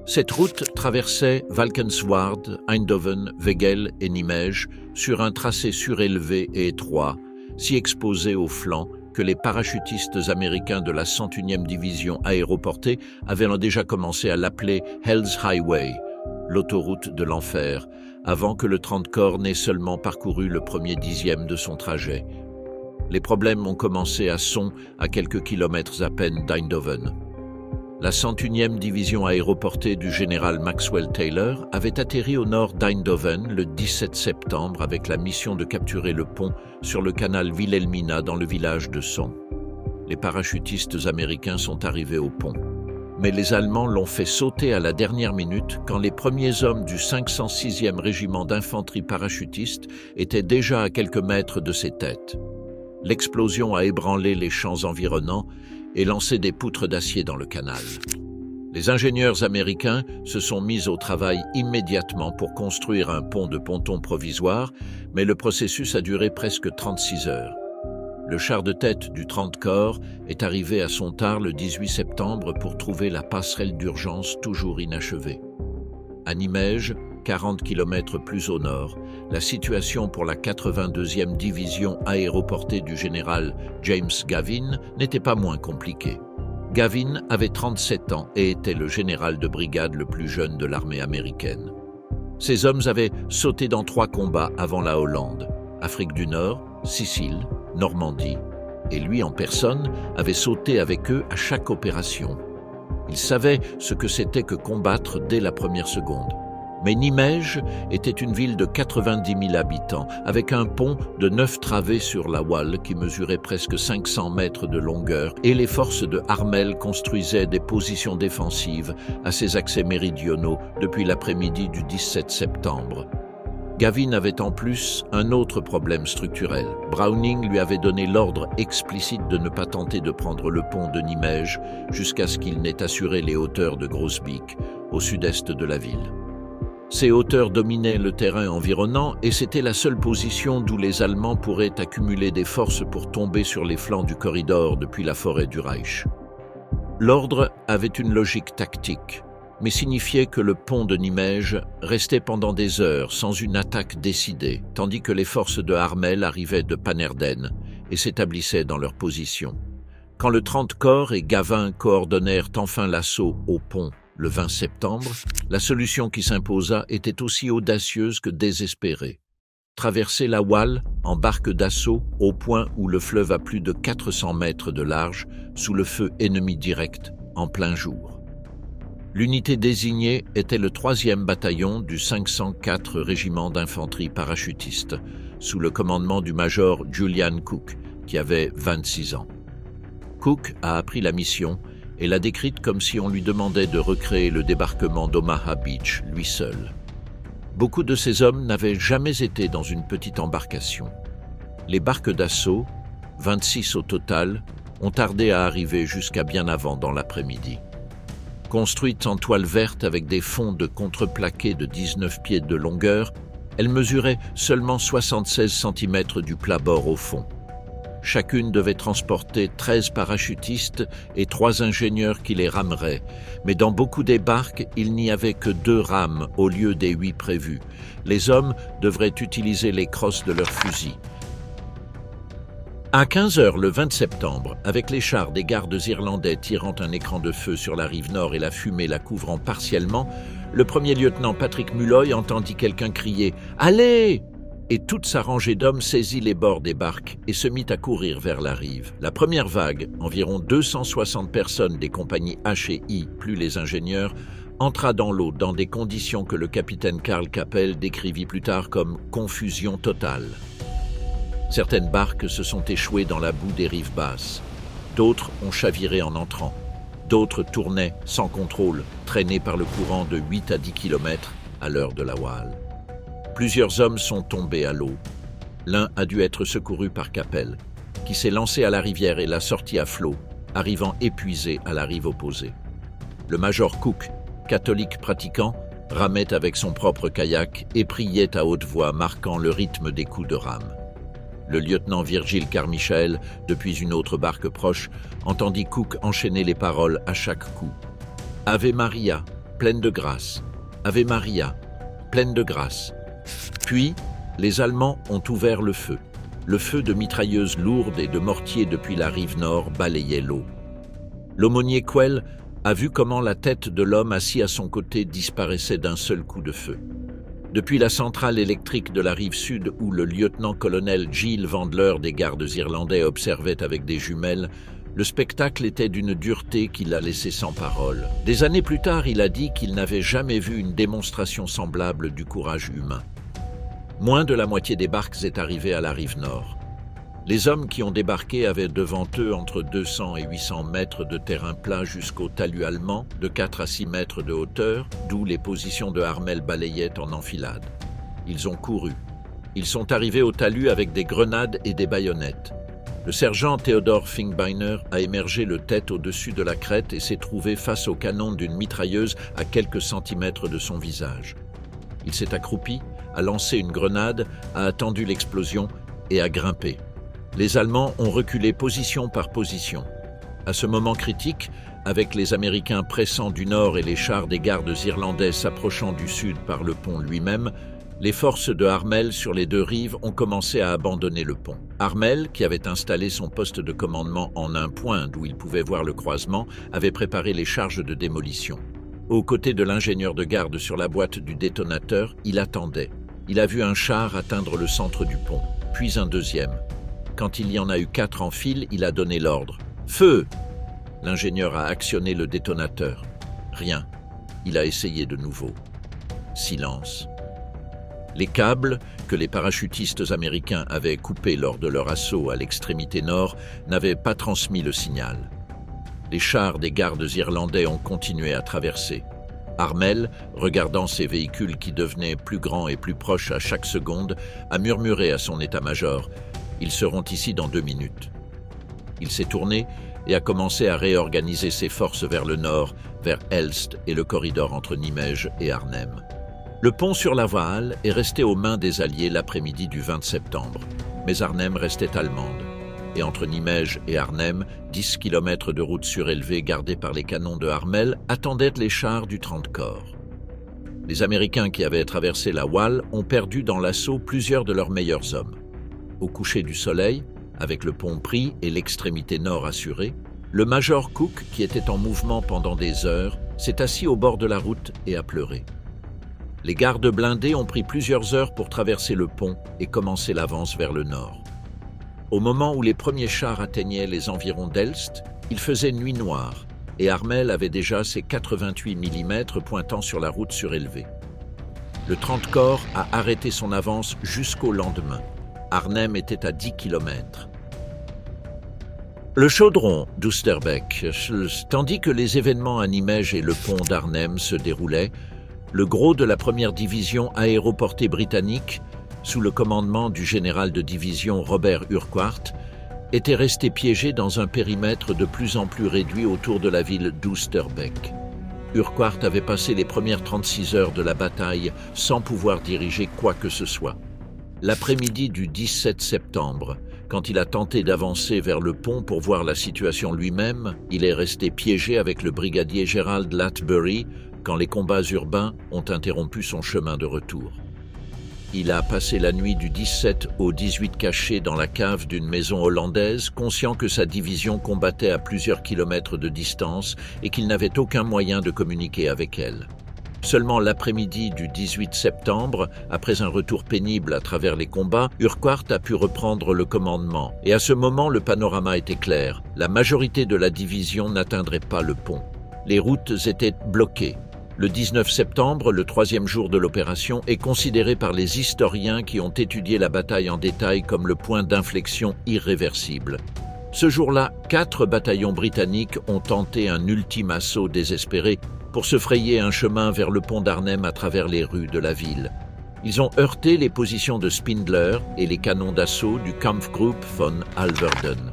Cette route traversait Valkenswaard, Eindhoven, Wegel et Nimège sur un tracé surélevé et étroit, si exposé aux flancs que les parachutistes américains de la 101e division aéroportée avaient déjà commencé à l'appeler Hell's Highway, l'autoroute de l'enfer, avant que le 30 corps n'ait seulement parcouru le premier dixième de son trajet. Les problèmes ont commencé à Son, à quelques kilomètres à peine d'Eindhoven. La 101e division aéroportée du général Maxwell Taylor avait atterri au nord d'Eindhoven le 17 septembre avec la mission de capturer le pont sur le canal Wilhelmina dans le village de Son. Les parachutistes américains sont arrivés au pont. Mais les Allemands l'ont fait sauter à la dernière minute quand les premiers hommes du 506e régiment d'infanterie parachutiste étaient déjà à quelques mètres de ses têtes. L'explosion a ébranlé les champs environnants et lancé des poutres d'acier dans le canal. Les ingénieurs américains se sont mis au travail immédiatement pour construire un pont de ponton provisoire, mais le processus a duré presque 36 heures. Le char de tête du 30 corps est arrivé à Sontard le 18 septembre pour trouver la passerelle d'urgence toujours inachevée. À Nimège, 40 km plus au nord, la situation pour la 82e division aéroportée du général James Gavin n'était pas moins compliquée. Gavin avait 37 ans et était le général de brigade le plus jeune de l'armée américaine. Ces hommes avaient sauté dans 3 combats avant la Hollande, Afrique du Nord, Sicile, Normandie, et lui en personne avait sauté avec eux à chaque opération. Il savait ce que c'était que combattre dès la première seconde. Mais Nimège était une ville de 90 000 habitants, avec un pont de 9 travées sur la Walle qui mesurait presque 500 mètres de longueur, et les forces de Harmel construisaient des positions défensives à ses accès méridionaux depuis l'après-midi du 17 septembre. Gavin avait en plus un autre problème structurel. Browning lui avait donné l'ordre explicite de ne pas tenter de prendre le pont de Nimège jusqu'à ce qu'il n'ait assuré les hauteurs de Groesbeek, au sud-est de la ville. Ces hauteurs dominaient le terrain environnant et c'était la seule position d'où les Allemands pourraient accumuler des forces pour tomber sur les flancs du corridor depuis la forêt du Reich. L'ordre avait une logique tactique, mais signifiait que le pont de Nimège restait pendant des heures sans une attaque décidée, tandis que les forces de Harmel arrivaient de Pannerden et s'établissaient dans leur position. Quand le 30 corps et Gavin coordonnèrent enfin l'assaut au pont le 20 septembre, la solution qui s'imposa était aussi audacieuse que désespérée. Traverser la Walle en barque d'assaut au point où le fleuve a plus de 400 mètres de large, sous le feu ennemi direct, en plein jour. L'unité désignée était le 3e bataillon du 504 régiment d'infanterie parachutiste, sous le commandement du major Julian Cook, qui avait 26 ans. Cook a appris la mission et l'a décrite comme si on lui demandait de recréer le débarquement d'Omaha Beach, lui seul. Beaucoup de ces hommes n'avaient jamais été dans une petite embarcation. Les barques d'assaut, 26 au total, ont tardé à arriver jusqu'à bien avant dans l'après-midi. Construites en toile verte avec des fonds de contreplaqué de 19 pieds de longueur, elles mesuraient seulement 76 cm du plat-bord au fond. Chacune devait transporter 13 parachutistes et 3 ingénieurs qui les rameraient. Mais dans beaucoup des barques, il n'y avait que 2 rames au lieu des 8 prévues. Les hommes devraient utiliser les crosses de leurs fusils. À 15 heures le 20 septembre, avec les chars des gardes irlandais tirant un écran de feu sur la rive nord et la fumée la couvrant partiellement, le premier lieutenant Patrick Mulloy entendit quelqu'un crier « Allez !» et toute sa rangée d'hommes saisit les bords des barques et se mit à courir vers la rive. La première vague, environ 260 personnes des compagnies H et I, plus les ingénieurs, entra dans l'eau dans des conditions que le capitaine Karl Capel décrivit plus tard comme « confusion totale ». Certaines barques se sont échouées dans la boue des rives basses. D'autres ont chaviré en entrant. D'autres tournaient sans contrôle, traînés par le courant de 8 à 10 km à l'heure de la voile. Plusieurs hommes sont tombés à l'eau. L'un a dû être secouru par Capel, qui s'est lancé à la rivière et l'a sorti à flot, arrivant épuisé à la rive opposée. Le major Cook, catholique pratiquant, ramait avec son propre kayak et priait à haute voix, marquant le rythme des coups de rame. Le lieutenant Virgile Carmichael, depuis une autre barque proche, entendit Cook enchaîner les paroles à chaque coup. « Ave Maria, pleine de grâce. Ave Maria, pleine de grâce. » Puis, les Allemands ont ouvert le feu. Le feu de mitrailleuses lourdes et de mortiers depuis la rive nord balayait l'eau. L'aumônier Quell a vu comment la tête de l'homme assis à son côté disparaissait d'un seul coup de feu. Depuis la centrale électrique de la rive sud où le lieutenant-colonel Giles Vandler des gardes irlandais observait avec des jumelles, le spectacle était d'une dureté qui l'a laissé sans parole. Des années plus tard, il a dit qu'il n'avait jamais vu une démonstration semblable du courage humain. Moins de la moitié des barques est arrivée à la rive nord. Les hommes qui ont débarqué avaient devant eux entre 200 et 800 mètres de terrain plat jusqu'au talus allemand, de 4 à 6 mètres de hauteur, d'où les positions de Harmel balayaient en enfilade. Ils ont couru. Ils sont arrivés au talus avec des grenades et des baïonnettes. Le sergent Theodore Finkbeiner a émergé le tête au-dessus de la crête et s'est trouvé face au canon d'une mitrailleuse à quelques centimètres de son visage. Il s'est accroupi, a lancé une grenade, a attendu l'explosion et a grimpé. Les Allemands ont reculé position par position. À ce moment critique, avec les Américains pressant du nord et les chars des gardes irlandais s'approchant du sud par le pont lui-même, les forces de Harmel sur les 2 rives ont commencé à abandonner le pont. Harmel, qui avait installé son poste de commandement en un point d'où il pouvait voir le croisement, avait préparé les charges de démolition. Aux côtés de l'ingénieur de garde sur la boîte du détonateur, il attendait. Il a vu un char atteindre le centre du pont, puis un deuxième. Quand il y en a eu 4 en file, il a donné l'ordre. « Feu !» L'ingénieur a actionné le détonateur. Rien. Il a essayé de nouveau. Silence. Les câbles, que les parachutistes américains avaient coupés lors de leur assaut à l'extrémité nord, n'avaient pas transmis le signal. Les chars des gardes irlandais ont continué à traverser. Harmel, regardant ces véhicules qui devenaient plus grands et plus proches à chaque seconde, a murmuré à son état-major « Ils seront ici dans 2 minutes ». Il s'est tourné et a commencé à réorganiser ses forces vers le nord, vers Elst et le corridor entre Nimège et Arnhem. Le pont sur la Waal est resté aux mains des Alliés l'après-midi du 20 septembre, mais Arnhem restait allemande. Et entre Nimège et Arnhem, 10 km de route surélevée gardée par les canons de Harmel attendaient les chars du 30 corps. Les Américains qui avaient traversé la Waal ont perdu dans l'assaut plusieurs de leurs meilleurs hommes. Au coucher du soleil, avec le pont pris et l'extrémité nord assurée, le major Cook, qui était en mouvement pendant des heures, s'est assis au bord de la route et a pleuré. Les gardes blindés ont pris plusieurs heures pour traverser le pont et commencer l'avance vers le nord. Au moment où les premiers chars atteignaient les environs d'Elst, il faisait nuit noire et Harmel avait déjà ses 88 mm pointant sur la route surélevée. Le 30 corps a arrêté son avance jusqu'au lendemain. Arnhem était à 10 km. Le chaudron d'Oosterbeek, tandis que les événements à Nimège et le pont d'Arnhem se déroulaient, le gros de la première division aéroportée britannique, sous le commandement du général de division Robert Urquhart, était resté piégé dans un périmètre de plus en plus réduit autour de la ville d'Oosterbeek. Urquhart avait passé les premières 36 heures de la bataille sans pouvoir diriger quoi que ce soit. L'après-midi du 17 septembre, Quand il a tenté d'avancer vers le pont pour voir la situation lui-même, il est resté piégé avec le brigadier Gerald Latbury quand les combats urbains ont interrompu son chemin de retour. Il a passé la nuit du 17 au 18 caché dans la cave d'une maison hollandaise, conscient que sa division combattait à plusieurs kilomètres de distance et qu'il n'avait aucun moyen de communiquer avec elle. Seulement l'après-midi du 18 septembre, après un retour pénible à travers les combats, Urquhart a pu reprendre le commandement. Et à ce moment, le panorama était clair. La majorité de la division n'atteindrait pas le pont. Les routes étaient bloquées. Le 19 septembre, le troisième jour de l'opération, est considéré par les historiens qui ont étudié la bataille en détail comme le point d'inflexion irréversible. Ce jour-là, 4 bataillons britanniques ont tenté un ultime assaut désespéré pour se frayer un chemin vers le pont d'Arnhem à travers les rues de la ville. Ils ont heurté les positions de Spindler et les canons d'assaut du Kampfgruppe von Alverden.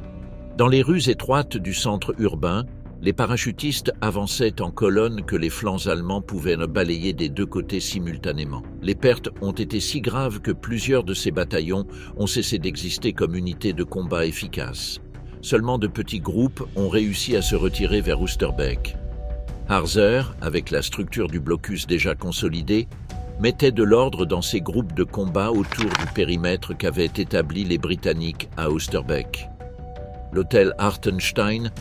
Dans les rues étroites du centre urbain, les parachutistes avançaient en colonne que les flancs allemands pouvaient balayer des deux côtés simultanément. Les pertes ont été si graves que plusieurs de ces bataillons ont cessé d'exister comme unités de combat efficaces. Seulement de petits groupes ont réussi à se retirer vers Oosterbeek. Harzer, avec la structure du blocus déjà consolidée, mettait de l'ordre dans ces groupes de combat autour du périmètre qu'avaient établi les Britanniques à Oosterbeek. L'hôtel Hartenstein,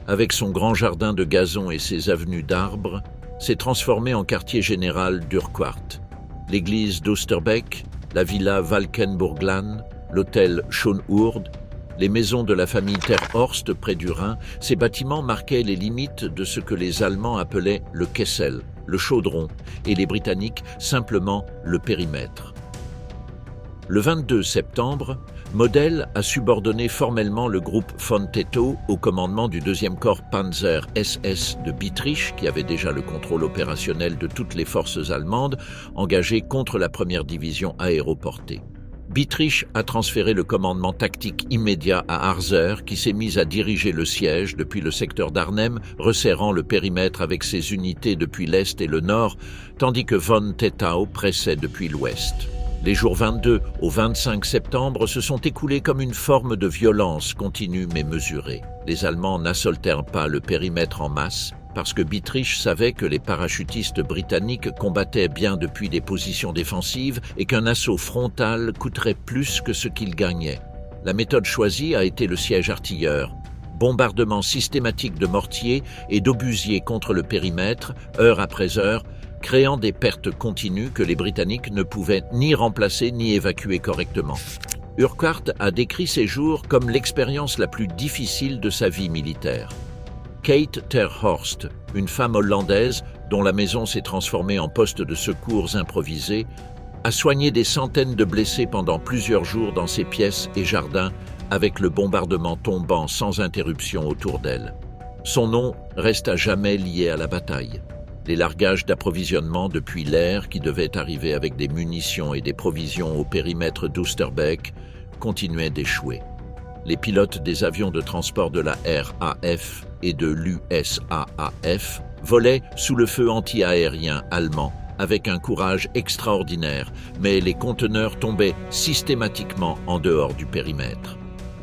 avec son grand jardin de gazon et ses avenues d'arbres, s'est transformé en quartier général d'Urquhart. L'église d'Oosterbeek, la villa Valkenburglaan, l'hôtel Schönhurd, les maisons de la famille Terhorst près du Rhin, ces bâtiments marquaient les limites de ce que les Allemands appelaient le Kessel, le chaudron, et les Britanniques simplement le périmètre. Le 22 septembre, Model a subordonné formellement le groupe von Tetto au commandement du 2e corps Panzer SS de Bietrich, qui avait déjà le contrôle opérationnel de toutes les forces allemandes engagées contre la 1re division aéroportée. Bietrich a transféré le commandement tactique immédiat à Harzer, qui s'est mis à diriger le siège depuis le secteur d'Arnhem, resserrant le périmètre avec ses unités depuis l'est et le nord, tandis que von Tettau pressait depuis l'ouest. Les jours 22 au 25 septembre se sont écoulés comme une forme de violence continue mais mesurée. Les Allemands n'assaultèrent pas le périmètre en masse, parce que Bietrich savait que les parachutistes britanniques combattaient bien depuis des positions défensives et qu'un assaut frontal coûterait plus que ce qu'ils gagnaient. La méthode choisie a été le siège artilleur. Bombardement systématique de mortiers et d'obusiers contre le périmètre, heure après heure, créant des pertes continues que les Britanniques ne pouvaient ni remplacer ni évacuer correctement. Urquhart a décrit ces jours comme l'expérience la plus difficile de sa vie militaire. Kate Terhorst, une femme hollandaise dont la maison s'est transformée en poste de secours improvisé, a soigné des centaines de blessés pendant plusieurs jours dans ses pièces et jardins avec le bombardement tombant sans interruption autour d'elle. Son nom reste à jamais lié à la bataille. Les largages d'approvisionnement depuis l'air qui devaient arriver avec des munitions et des provisions au périmètre d'Oosterbeek continuaient d'échouer. Les pilotes des avions de transport de la RAF et de l'USAAF volaient sous le feu anti-aérien allemand avec un courage extraordinaire, mais les conteneurs tombaient systématiquement en dehors du périmètre.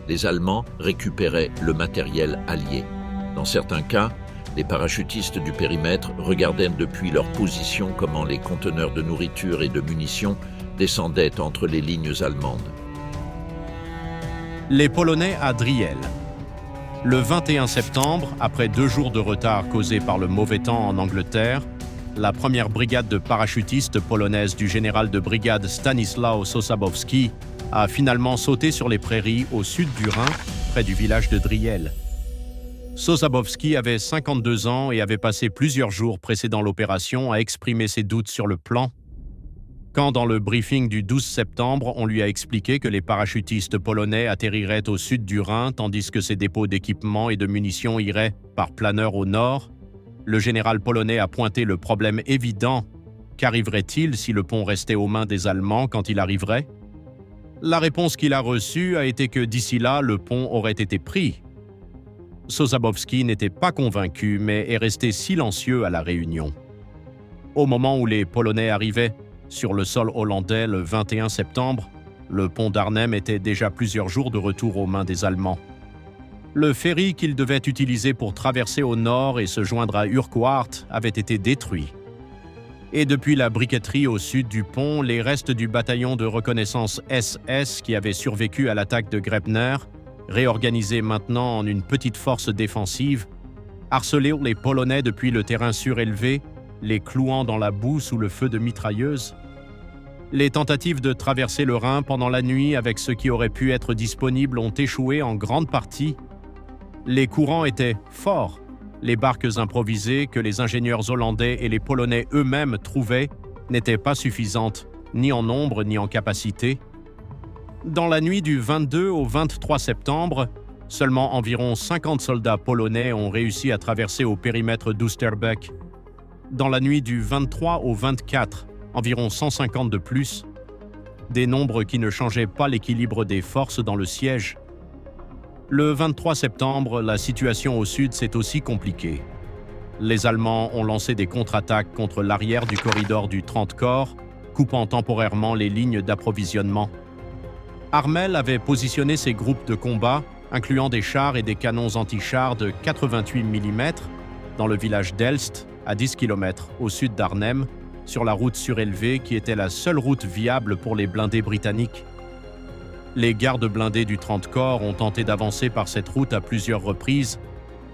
Les Allemands récupéraient le matériel allié. Dans certains cas, les parachutistes du périmètre regardaient depuis leur position comment les conteneurs de nourriture et de munitions descendaient entre les lignes allemandes. Les Polonais à Driel. Le 21 septembre, après 2 jours de retard causés par le mauvais temps en Angleterre, la première brigade de parachutistes polonaise du général de brigade Stanisław Sosabowski a finalement sauté sur les prairies au sud du Rhin, près du village de Driel. Sosabowski avait 52 ans et avait passé plusieurs jours précédant l'opération à exprimer ses doutes sur le plan. Quand, dans le briefing du 12 septembre, on lui a expliqué que les parachutistes polonais atterriraient au sud du Rhin tandis que ses dépôts d'équipement et de munitions iraient par planeur au nord, le général polonais a pointé le problème évident. Qu'arriverait-il si le pont restait aux mains des Allemands quand il arriverait? La réponse qu'il a reçue a été que d'ici là, le pont aurait été pris. Sosabowski n'était pas convaincu, mais est resté silencieux à la réunion. Au moment où les Polonais arrivaient sur le sol hollandais le 21 septembre, Le pont d'Arnhem était déjà plusieurs jours de retour aux mains des Allemands. Le ferry qu'ils devaient utiliser pour traverser au nord et se joindre à Urquhart avait été détruit. Et depuis la briqueterie au sud du pont, les restes du bataillon de reconnaissance SS qui avait survécu à l'attaque de Grepner, réorganisé maintenant en une petite force défensive, harcelaient les Polonais depuis le terrain surélevé, les clouant dans la boue sous le feu de mitrailleuses. Les tentatives de traverser le Rhin pendant la nuit avec ce qui aurait pu être disponible ont échoué en grande partie. Les courants étaient forts. Les barques improvisées que les ingénieurs hollandais et les Polonais eux-mêmes trouvaient n'étaient pas suffisantes, ni en nombre ni en capacité. Dans la nuit du 22 au 23 septembre, seulement environ 50 soldats polonais ont réussi à traverser au périmètre d'Oosterbeek. Dans la nuit du 23 au 24, environ 150 de plus, des nombres qui ne changeaient pas l'équilibre des forces dans le siège. Le 23 septembre, la situation au sud s'est aussi compliquée. Les Allemands ont lancé des contre-attaques contre l'arrière du corridor du 30 corps, coupant temporairement les lignes d'approvisionnement. Harmel avait positionné ses groupes de combat, incluant des chars et des canons anti-chars de 88 mm, dans le village d'Elst, à 10 km au sud d'Arnhem, sur la route surélevée qui était la seule route viable pour les blindés britanniques. Les gardes blindés du 30 corps ont tenté d'avancer par cette route à plusieurs reprises,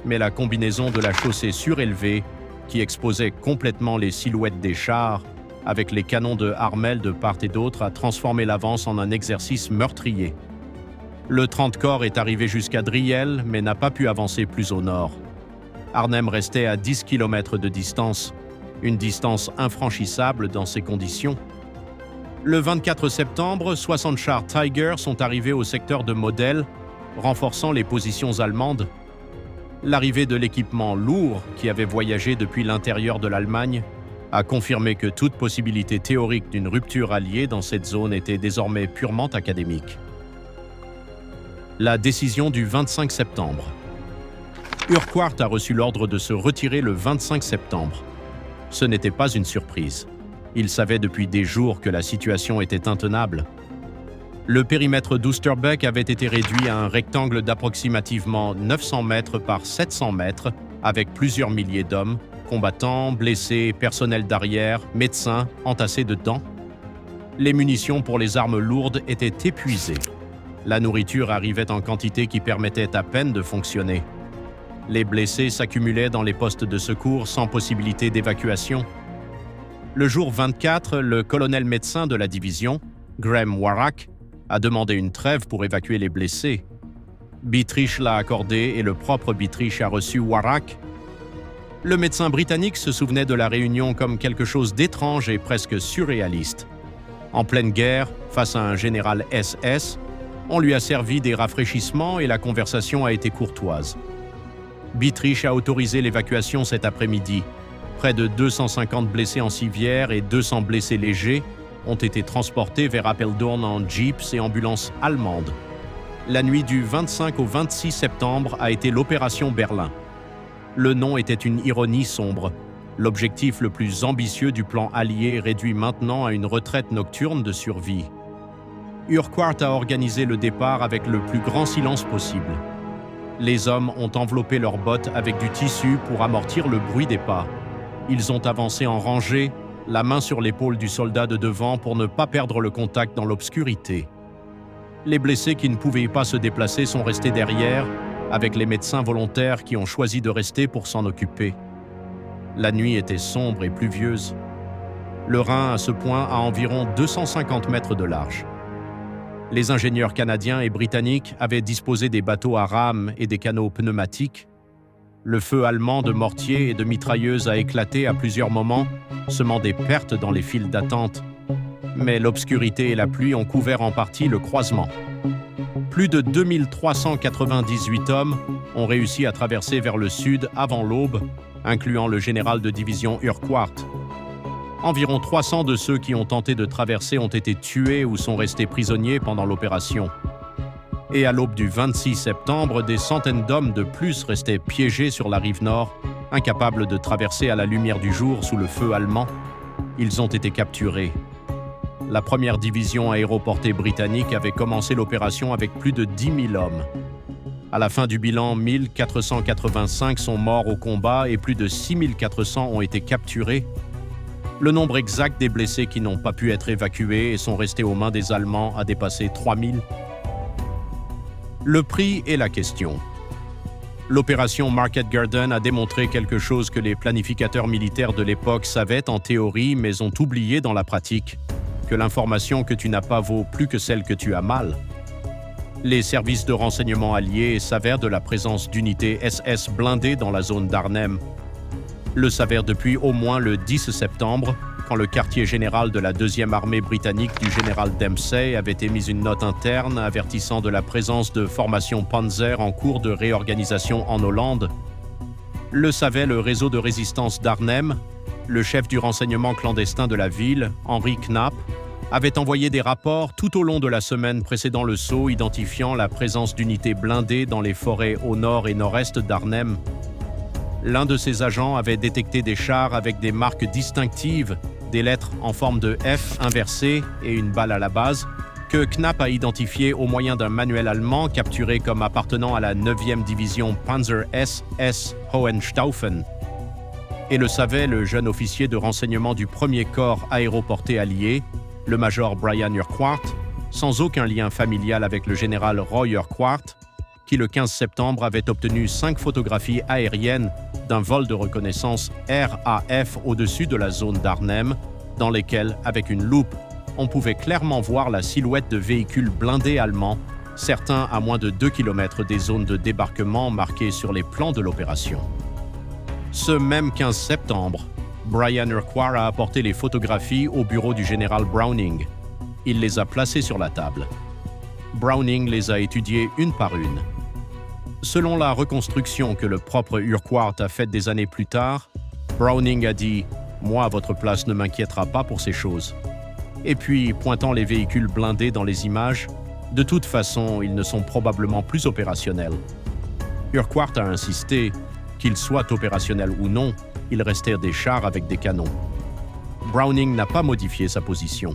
mais la combinaison de la chaussée surélevée, qui exposait complètement les silhouettes des chars, avec les canons de Harmel de part et d'autre, a transformé l'avance en un exercice meurtrier. Le 30 corps est arrivé jusqu'à Driel, mais n'a pas pu avancer plus au nord. Arnhem restait à 10 km de distance, une distance infranchissable dans ces conditions. Le 24 septembre, 60 chars Tiger sont arrivés au secteur de Model, renforçant les positions allemandes. L'arrivée de l'équipement lourd, qui avait voyagé depuis l'intérieur de l'Allemagne, a confirmé que toute possibilité théorique d'une rupture alliée dans cette zone était désormais purement académique. La décision du 25 septembre. Urquhart a reçu l'ordre de se retirer le 25 septembre. Ce n'était pas une surprise. Il savait depuis des jours que la situation était intenable. Le périmètre d'Oosterbeek avait été réduit à un rectangle d'approximativement 900 mètres par 700 mètres, avec plusieurs milliers d'hommes, combattants, blessés, personnel d'arrière, médecins, entassés dedans. Les munitions pour les armes lourdes étaient épuisées. La nourriture arrivait en quantité qui permettait à peine de fonctionner. Les blessés s'accumulaient dans les postes de secours sans possibilité d'évacuation. Le jour 24, le colonel médecin de la division, Graham Warrack, a demandé une trêve pour évacuer les blessés. Bietrich l'a accordé et le propre Bietrich a reçu Warrack. Le médecin britannique se souvenait de la réunion comme quelque chose d'étrange et presque surréaliste. En pleine guerre, face à un général SS, on lui a servi des rafraîchissements et la conversation a été courtoise. Bietrich a autorisé l'évacuation cet après-midi. Près de 250 blessés en civière et 200 blessés légers ont été transportés vers Apeldoorn en jeeps et ambulances allemandes. La nuit du 25 au 26 septembre a été l'opération Berlin. Le nom était une ironie sombre. L'objectif le plus ambitieux du plan allié réduit maintenant à une retraite nocturne de survie. Urquhart a organisé le départ avec le plus grand silence possible. Les hommes ont enveloppé leurs bottes avec du tissu pour amortir le bruit des pas. Ils ont avancé en rangée, la main sur l'épaule du soldat de devant pour ne pas perdre le contact dans l'obscurité. Les blessés qui ne pouvaient pas se déplacer sont restés derrière, avec les médecins volontaires qui ont choisi de rester pour s'en occuper. La nuit était sombre et pluvieuse. Le Rhin, à ce point, a environ 250 mètres de large. Les ingénieurs canadiens et britanniques avaient disposé des bateaux à rames et des canots pneumatiques. Le feu allemand de mortiers et de mitrailleuses a éclaté à plusieurs moments, semant des pertes dans les files d'attente. Mais l'obscurité et la pluie ont couvert en partie le croisement. Plus de 2398 hommes ont réussi à traverser vers le sud avant l'aube, incluant le général de division Urquhart. Environ 300 de ceux qui ont tenté de traverser ont été tués ou sont restés prisonniers pendant l'opération. Et à l'aube du 26 septembre, des centaines d'hommes de plus restaient piégés sur la rive nord, incapables de traverser à la lumière du jour sous le feu allemand. Ils ont été capturés. la première division aéroportée britannique avait commencé l'opération avec plus de 10 000 hommes. À la fin du bilan, 1485 sont morts au combat et plus de 6400 ont été capturés. Le nombre exact des blessés qui n'ont pas pu être évacués et sont restés aux mains des Allemands a dépassé 3000. Le prix est la question. L'opération Market Garden a démontré quelque chose que les planificateurs militaires de l'époque savaient en théorie mais ont oublié dans la pratique, que l'information que tu n'as pas vaut plus que celle que tu as mal. Les services de renseignement alliés s'avèrent de la présence d'unités SS blindées dans la zone d'Arnhem. Le s'avère depuis au moins le 10 septembre, quand le quartier général de la 2e armée britannique du général Dempsey avait émis une note interne avertissant de la présence de formations Panzer en cours de réorganisation en Hollande. Le savait le réseau de résistance d'Arnhem. Le chef du renseignement clandestin de la ville, Henry Knapp, avait envoyé des rapports tout au long de la semaine précédant le saut identifiant la présence d'unités blindées dans les forêts au nord et nord-est d'Arnhem. L'un de ses agents avait détecté des chars avec des marques distinctives, des lettres en forme de F inversées et une balle à la base, que Knapp a identifié au moyen d'un manuel allemand capturé comme appartenant à la 9e division Panzer SS Hohenstaufen. Et le savait le jeune officier de renseignement du 1er corps aéroporté allié, le major Brian Urquhart, sans aucun lien familial avec le général Roy Urquhart, qui le 15 septembre avait obtenu 5 photographies aériennes d'un vol de reconnaissance RAF au-dessus de la zone d'Arnhem, dans lesquelles, avec une loupe, on pouvait clairement voir la silhouette de véhicules blindés allemands, certains à moins de 2 km des zones de débarquement marquées sur les plans de l'opération. Ce même 15 septembre, Brian Urquhart a apporté les photographies au bureau du général Browning. Il les a placées sur la table. Browning les a étudiées une par une. Selon la reconstruction que le propre Urquhart a faite des années plus tard, Browning a dit « Moi, à votre place, ne m'inquiétera pas pour ces choses. » Et puis, pointant les véhicules blindés dans les images, « De toute façon, ils ne sont probablement plus opérationnels. » Urquhart a insisté, qu'ils soient opérationnels ou non, ils restèrent des chars avec des canons. Browning n'a pas modifié sa position.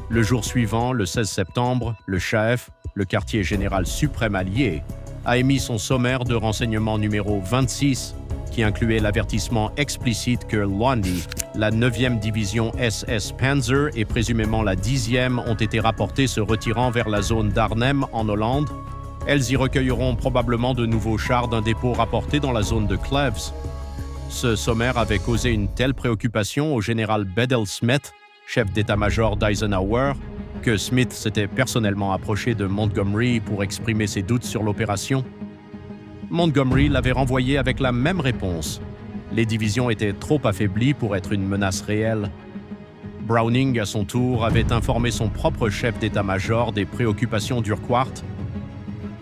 Le jour suivant, le 16 septembre, le CHAEF, le quartier général suprême allié, a émis son sommaire de renseignement numéro 26, qui incluait l'avertissement explicite que lundi, la 9e division SS Panzer et présumément la 10e ont été rapportées se retirant vers la zone d'Arnhem en Hollande. Elles y recueilleront probablement de nouveaux chars d'un dépôt rapporté dans la zone de Cleves. Ce sommaire avait causé une telle préoccupation au général Bedell Smith, chef d'état-major d'Eisenhower, que Smith s'était personnellement approché de Montgomery pour exprimer ses doutes sur l'opération. Montgomery l'avait renvoyé avec la même réponse. Les divisions étaient trop affaiblies pour être une menace réelle. Browning, à son tour, avait informé son propre chef d'état-major des préoccupations d'Urquhart.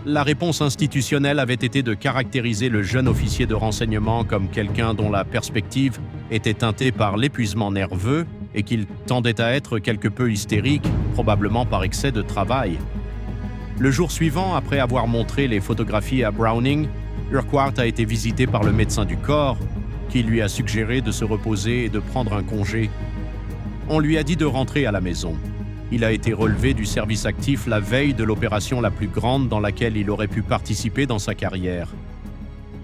La réponse institutionnelle avait été de caractériser le jeune officier de renseignement comme quelqu'un dont la perspective était teintée par l'épuisement nerveux et qu'il tendait à être quelque peu hystérique, probablement par excès de travail. Le jour suivant, après avoir montré les photographies à Browning, Urquhart a été visité par le médecin du corps, qui lui a suggéré de se reposer et de prendre un congé. On lui a dit de rentrer à la maison. Il a été relevé du service actif la veille de l'opération la plus grande dans laquelle il aurait pu participer dans sa carrière.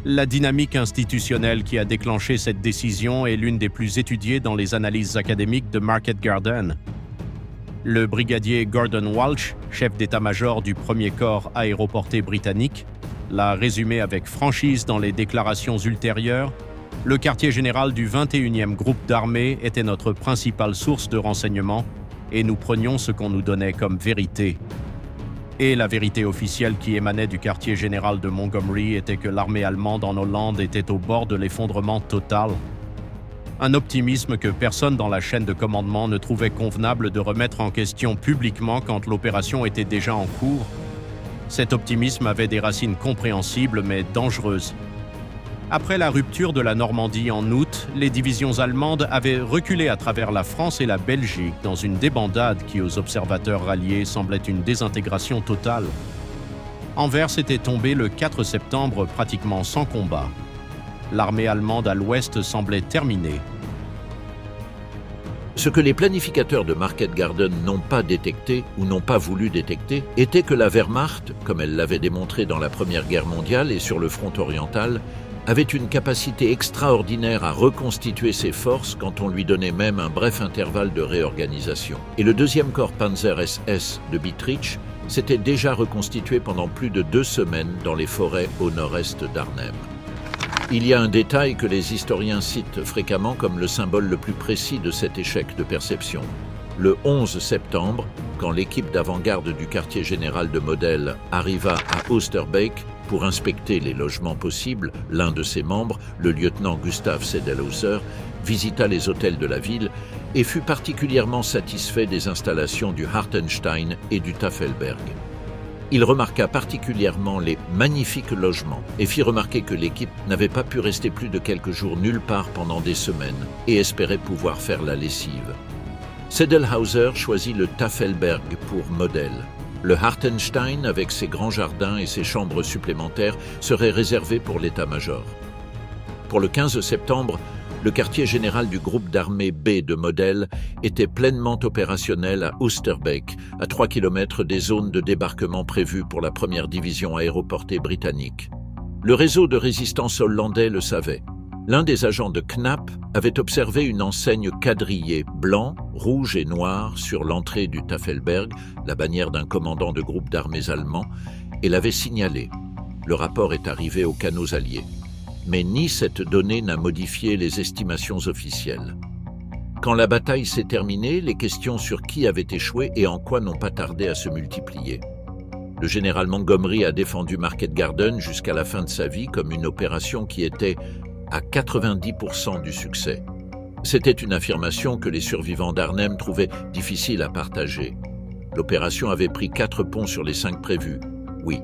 La dynamique institutionnelle qui a déclenché cette décision est l'une des plus étudiées dans les analyses académiques de Market Garden. Le brigadier Gordon Walsh, chef d'état-major du 1er corps aéroporté britannique, l'a résumé avec franchise dans les déclarations ultérieures. Le quartier général du 21e groupe d'armée était notre principale source de renseignement et nous prenions ce qu'on nous donnait comme vérité. Et la vérité officielle qui émanait du quartier général de Montgomery était que l'armée allemande en Hollande était au bord de l'effondrement total. Un optimisme que personne dans la chaîne de commandement ne trouvait convenable de remettre en question publiquement quand l'opération était déjà en cours. Cet optimisme avait des racines compréhensibles mais dangereuses. Après la rupture de la Normandie en août, les divisions allemandes avaient reculé à travers la France et la Belgique dans une débandade qui, aux observateurs ralliés, semblait une désintégration totale. Anvers était tombé le 4 septembre pratiquement sans combat. L'armée allemande à l'ouest semblait terminée. Ce que les planificateurs de Market Garden n'ont pas détecté ou n'ont pas voulu détecter était que la Wehrmacht, comme elle l'avait démontré dans la Première Guerre mondiale et sur le front oriental, avait une capacité extraordinaire à reconstituer ses forces quand on lui donnait même un bref intervalle de réorganisation. Et le 2e corps Panzer SS de Bietrich s'était déjà reconstitué pendant plus de 2 semaines dans les forêts au nord-est d'Arnhem. Il y a un détail que les historiens citent fréquemment comme le symbole le plus précis de cet échec de perception. Le 11 septembre, quand l'équipe d'avant-garde du quartier général de Model arriva à Oosterbeek pour inspecter les logements possibles, l'un de ses membres, le lieutenant Gustav Sedelhauser, visita les hôtels de la ville et fut particulièrement satisfait des installations du Hartenstein et du Tafelberg. Il remarqua particulièrement les magnifiques logements et fit remarquer que l'équipe n'avait pas pu rester plus de quelques jours nulle part pendant des semaines et espérait pouvoir faire la lessive. Sedelhauser choisit le Tafelberg pour modèle. Le Hartenstein, avec ses grands jardins et ses chambres supplémentaires, serait réservé pour l'état-major. Pour le 15 septembre, le quartier général du groupe d'armée B de Model était pleinement opérationnel à Oosterbeek, à 3 km des zones de débarquement prévues pour la première division aéroportée britannique. Le réseau de résistance hollandais le savait. L'un des agents de Knapp avait observé une enseigne quadrillée blanc, rouge et noir sur l'entrée du Tafelberg, la bannière d'un commandant de groupe d'armées allemand, et l'avait signalé. Le rapport est arrivé aux canaux alliés. Mais ni cette donnée n'a modifié les estimations officielles. Quand la bataille s'est terminée, les questions sur qui avait échoué et en quoi n'ont pas tardé à se multiplier. Le général Montgomery a défendu Market Garden jusqu'à la fin de sa vie comme une opération qui était à 90% du succès. C'était une affirmation que les survivants d'Arnhem trouvaient difficile à partager. L'opération avait pris 4 ponts sur les 5 prévus, oui,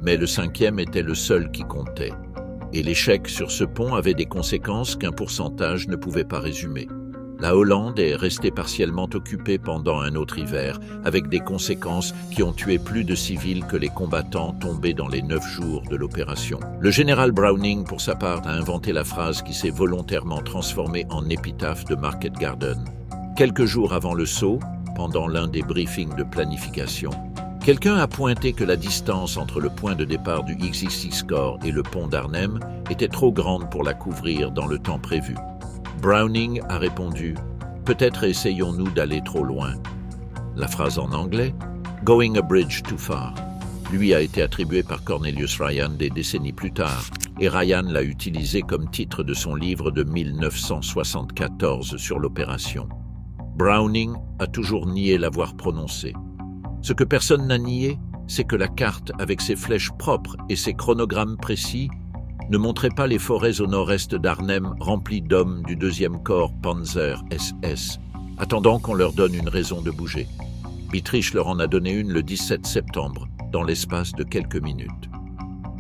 mais le 5e était le seul qui comptait. Et l'échec sur ce pont avait des conséquences qu'un pourcentage ne pouvait pas résumer. La Hollande est restée partiellement occupée pendant un autre hiver, avec des conséquences qui ont tué plus de civils que les combattants tombés dans les 9 jours de l'opération. Le général Browning, pour sa part, a inventé la phrase qui s'est volontairement transformée en épitaphe de Market Garden. Quelques jours avant le saut, pendant l'un des briefings de planification, quelqu'un a pointé que la distance entre le point de départ du XXX Corps et le pont d'Arnhem était trop grande pour la couvrir dans le temps prévu. Browning a répondu « Peut-être essayons-nous d'aller trop loin ». La phrase en anglais « Going a bridge too far » lui a été attribuée par Cornelius Ryan des décennies plus tard, et Ryan l'a utilisé comme titre de son livre de 1974 sur l'opération. Browning a toujours nié l'avoir prononcé. Ce que personne n'a nié, c'est que la carte, avec ses flèches propres et ses chronogrammes précis, ne montrait pas les forêts au nord-est d'Arnhem remplies d'hommes du 2e corps Panzer SS, attendant qu'on leur donne une raison de bouger. Bietrich leur en a donné une le 17 septembre, dans l'espace de quelques minutes.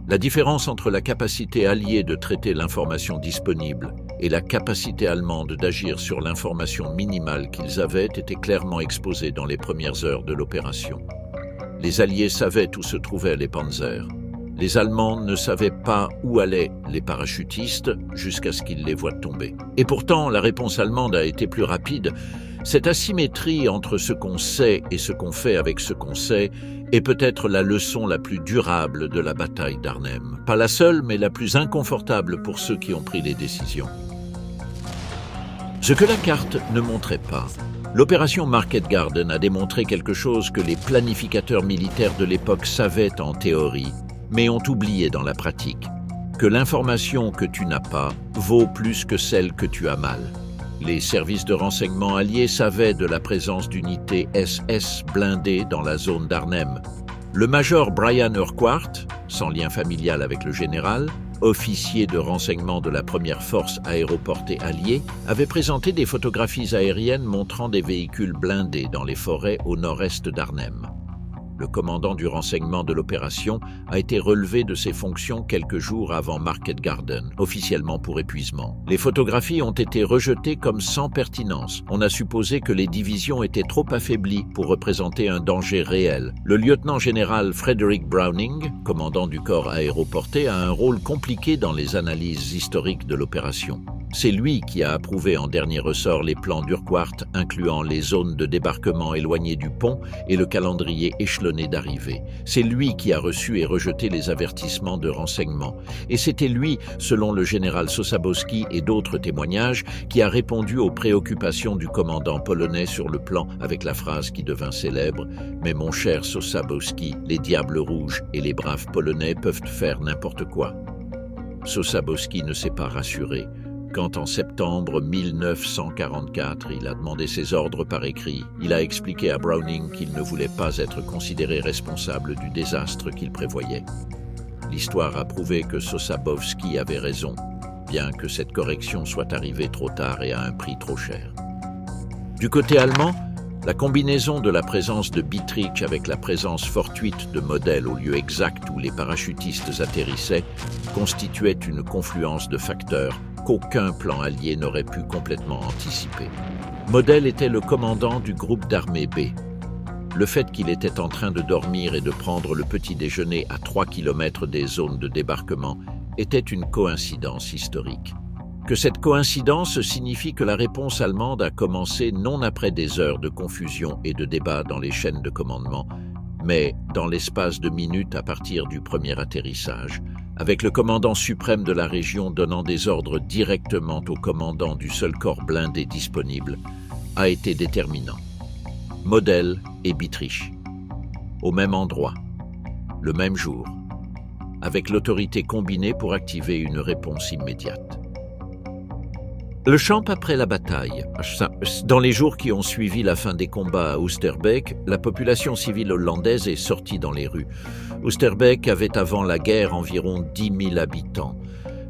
La différence entre la capacité alliée de traiter l'information disponible et la capacité allemande d'agir sur l'information minimale qu'ils avaient était clairement exposée dans les premières heures de l'opération. Les Alliés savaient où se trouvaient les Panzers. Les Allemands ne savaient pas où allaient les parachutistes jusqu'à ce qu'ils les voient tomber. Et pourtant, la réponse allemande a été plus rapide. Cette asymétrie entre ce qu'on sait et ce qu'on fait avec ce qu'on sait est peut-être la leçon la plus durable de la bataille d'Arnhem. Pas la seule, mais la plus inconfortable pour ceux qui ont pris les décisions. Ce que la carte ne montrait pas, l'opération Market Garden a démontré quelque chose que les planificateurs militaires de l'époque savaient en théorie, mais ont oublié dans la pratique, que l'information que tu n'as pas vaut plus que celle que tu as mal. Les services de renseignement alliés savaient de la présence d'unités SS blindées dans la zone d'Arnhem. Le major Brian Urquhart, sans lien familial avec le général, officier de renseignement de la première force aéroportée alliée, avait présenté des photographies aériennes montrant des véhicules blindés dans les forêts au nord-est d'Arnhem. Le commandant du renseignement de l'opération a été relevé de ses fonctions quelques jours avant Market Garden, officiellement pour épuisement. Les photographies ont été rejetées comme sans pertinence. On a supposé que les divisions étaient trop affaiblies pour représenter un danger réel. Le lieutenant-général Frederick Browning, commandant du corps aéroporté, a un rôle compliqué dans les analyses historiques de l'opération. C'est lui qui a approuvé en dernier ressort les plans d'Urquhart incluant les zones de débarquement éloignées du pont et le calendrier échelonné d'arrivée. C'est lui qui a reçu et rejeté les avertissements de renseignement. Et c'était lui, selon le général Sosabowski et d'autres témoignages, qui a répondu aux préoccupations du commandant polonais sur le plan avec la phrase qui devint célèbre « Mais mon cher Sosabowski, les diables rouges et les braves polonais peuvent faire n'importe quoi ». Sosabowski ne s'est pas rassuré. Quand en septembre 1944, il a demandé ses ordres par écrit, il a expliqué à Browning qu'il ne voulait pas être considéré responsable du désastre qu'il prévoyait. L'histoire a prouvé que Sosabowski avait raison, bien que cette correction soit arrivée trop tard et à un prix trop cher. Du côté allemand, la combinaison de la présence de Bittrich avec la présence fortuite de Model au lieu exact où les parachutistes atterrissaient constituait une confluence de facteurs qu'aucun plan allié n'aurait pu complètement anticiper. Model était le commandant du groupe d'armée B. Le fait qu'il était en train de dormir et de prendre le petit déjeuner à 3 km des zones de débarquement était une coïncidence historique. Que cette coïncidence signifie que la réponse allemande a commencé non après des heures de confusion et de débat dans les chaînes de commandement, mais dans l'espace de minutes à partir du premier atterrissage, avec le commandant suprême de la région donnant des ordres directement au commandant du seul corps blindé disponible, a été déterminant. Model et Bittrich, au même endroit, le même jour, avec l'autorité combinée pour activer une réponse immédiate. Le champ après la bataille. Dans les jours qui ont suivi la fin des combats à Oosterbeek, la population civile hollandaise est sortie dans les rues. Oosterbeek avait avant la guerre environ 10 000 habitants.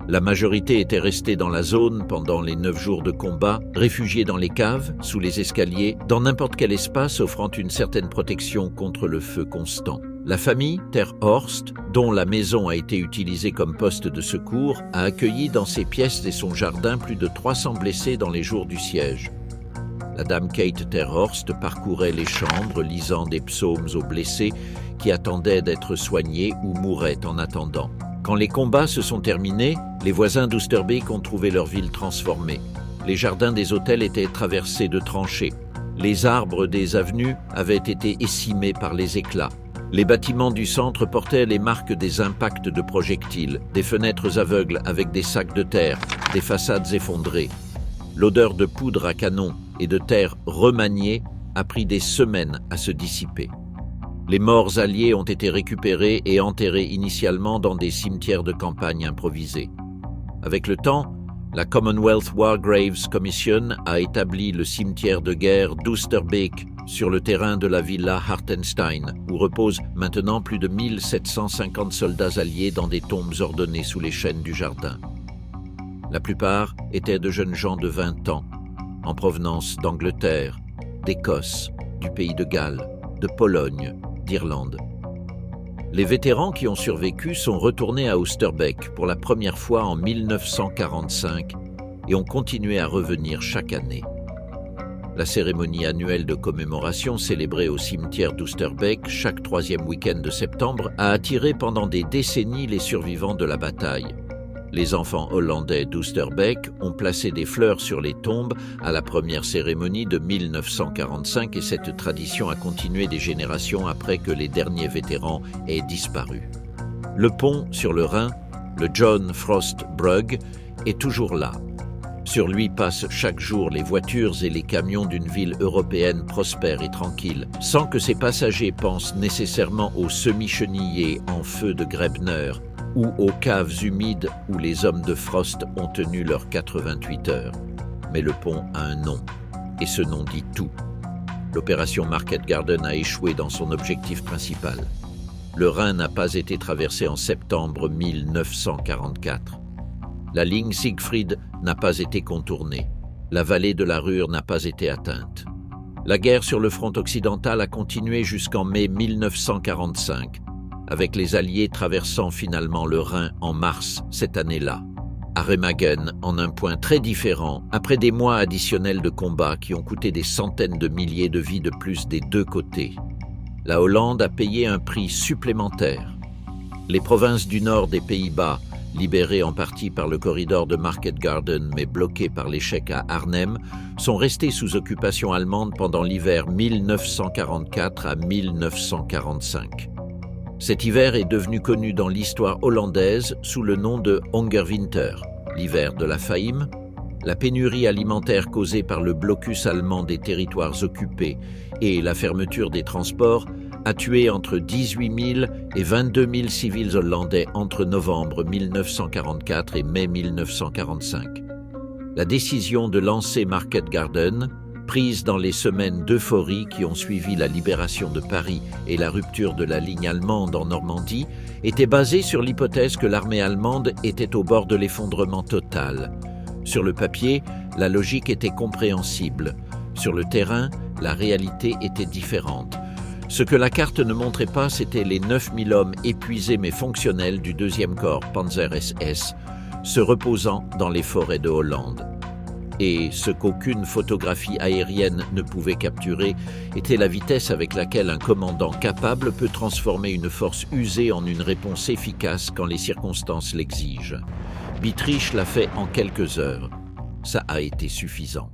La majorité était restée dans la zone pendant les 9 jours de combat, réfugiés dans les caves, sous les escaliers, dans n'importe quel espace offrant une certaine protection contre le feu constant. La famille Ter Horst, dont la maison a été utilisée comme poste de secours, a accueilli dans ses pièces et son jardin plus de 300 blessés dans les jours du siège. La dame Kate Ter Horst parcourait les chambres, lisant des psaumes aux blessés qui attendaient d'être soignés ou mouraient en attendant. Quand les combats se sont terminés, les voisins d'Oosterbeek ont trouvé leur ville transformée. Les jardins des hôtels étaient traversés de tranchées. Les arbres des avenues avaient été écimés par les éclats. Les bâtiments du centre portaient les marques des impacts de projectiles, des fenêtres aveugles avec des sacs de terre, des façades effondrées. L'odeur de poudre à canon et de terre remaniée a pris des semaines à se dissiper. Les morts alliés ont été récupérés et enterrés initialement dans des cimetières de campagne improvisés. Avec le temps, la Commonwealth War Graves Commission a établi le cimetière de guerre d'Oosterbeek sur le terrain de la villa Hartenstein, où reposent maintenant plus de 1750 soldats alliés dans des tombes ordonnées sous les chênes du jardin. La plupart étaient de jeunes gens de 20 ans, en provenance d'Angleterre, d'Écosse, du pays de Galles, de Pologne, d'Irlande. Les vétérans qui ont survécu sont retournés à Oosterbeek pour la première fois en 1945 et ont continué à revenir chaque année. La cérémonie annuelle de commémoration célébrée au cimetière d'Oosterbeek chaque 3e week-end de septembre a attiré pendant des décennies les survivants de la bataille. Les enfants hollandais d'Oosterbeek ont placé des fleurs sur les tombes à la première cérémonie de 1945 et cette tradition a continué des générations après que les derniers vétérans aient disparu. Le pont sur le Rhin, le John Frost Brugge, est toujours là. Sur lui passent chaque jour les voitures et les camions d'une ville européenne prospère et tranquille, sans que ses passagers pensent nécessairement aux semi-chenillés en feu de Grebner ou aux caves humides où les hommes de Frost ont tenu leurs 88 heures. Mais le pont a un nom, et ce nom dit tout. L'opération Market Garden a échoué dans son objectif principal. Le Rhin n'a pas été traversé en septembre 1944. La ligne Siegfried n'a pas été contournée. La vallée de la Ruhr n'a pas été atteinte. La guerre sur le front occidental a continué jusqu'en mai 1945, avec les Alliés traversant finalement le Rhin en mars cette année-là. À Remagen, en un point très différent, après des mois additionnels de combats qui ont coûté des centaines de milliers de vies de plus des deux côtés. La Hollande a payé un prix supplémentaire. Les provinces du nord des Pays-Bas, libérés en partie par le corridor de Market Garden mais bloqués par l'échec à Arnhem, sont restés sous occupation allemande pendant l'hiver 1944 à 1945. Cet hiver est devenu connu dans l'histoire hollandaise sous le nom de Hongerwinter, l'hiver de la faim. La pénurie alimentaire causée par le blocus allemand des territoires occupés et la fermeture des transports a tué entre 18 000 et 22 000 civils hollandais entre novembre 1944 et mai 1945. La décision de lancer Market Garden, prise dans les semaines d'euphorie qui ont suivi la libération de Paris et la rupture de la ligne allemande en Normandie, était basée sur l'hypothèse que l'armée allemande était au bord de l'effondrement total. Sur le papier, la logique était compréhensible. Sur le terrain, la réalité était différente. Ce que la carte ne montrait pas, c'était les 9 000 hommes épuisés mais fonctionnels du 2e corps Panzer SS, se reposant dans les forêts de Hollande. Et ce qu'aucune photographie aérienne ne pouvait capturer était la vitesse avec laquelle un commandant capable peut transformer une force usée en une réponse efficace quand les circonstances l'exigent. Dietrich l'a fait en quelques heures. Ça a été suffisant.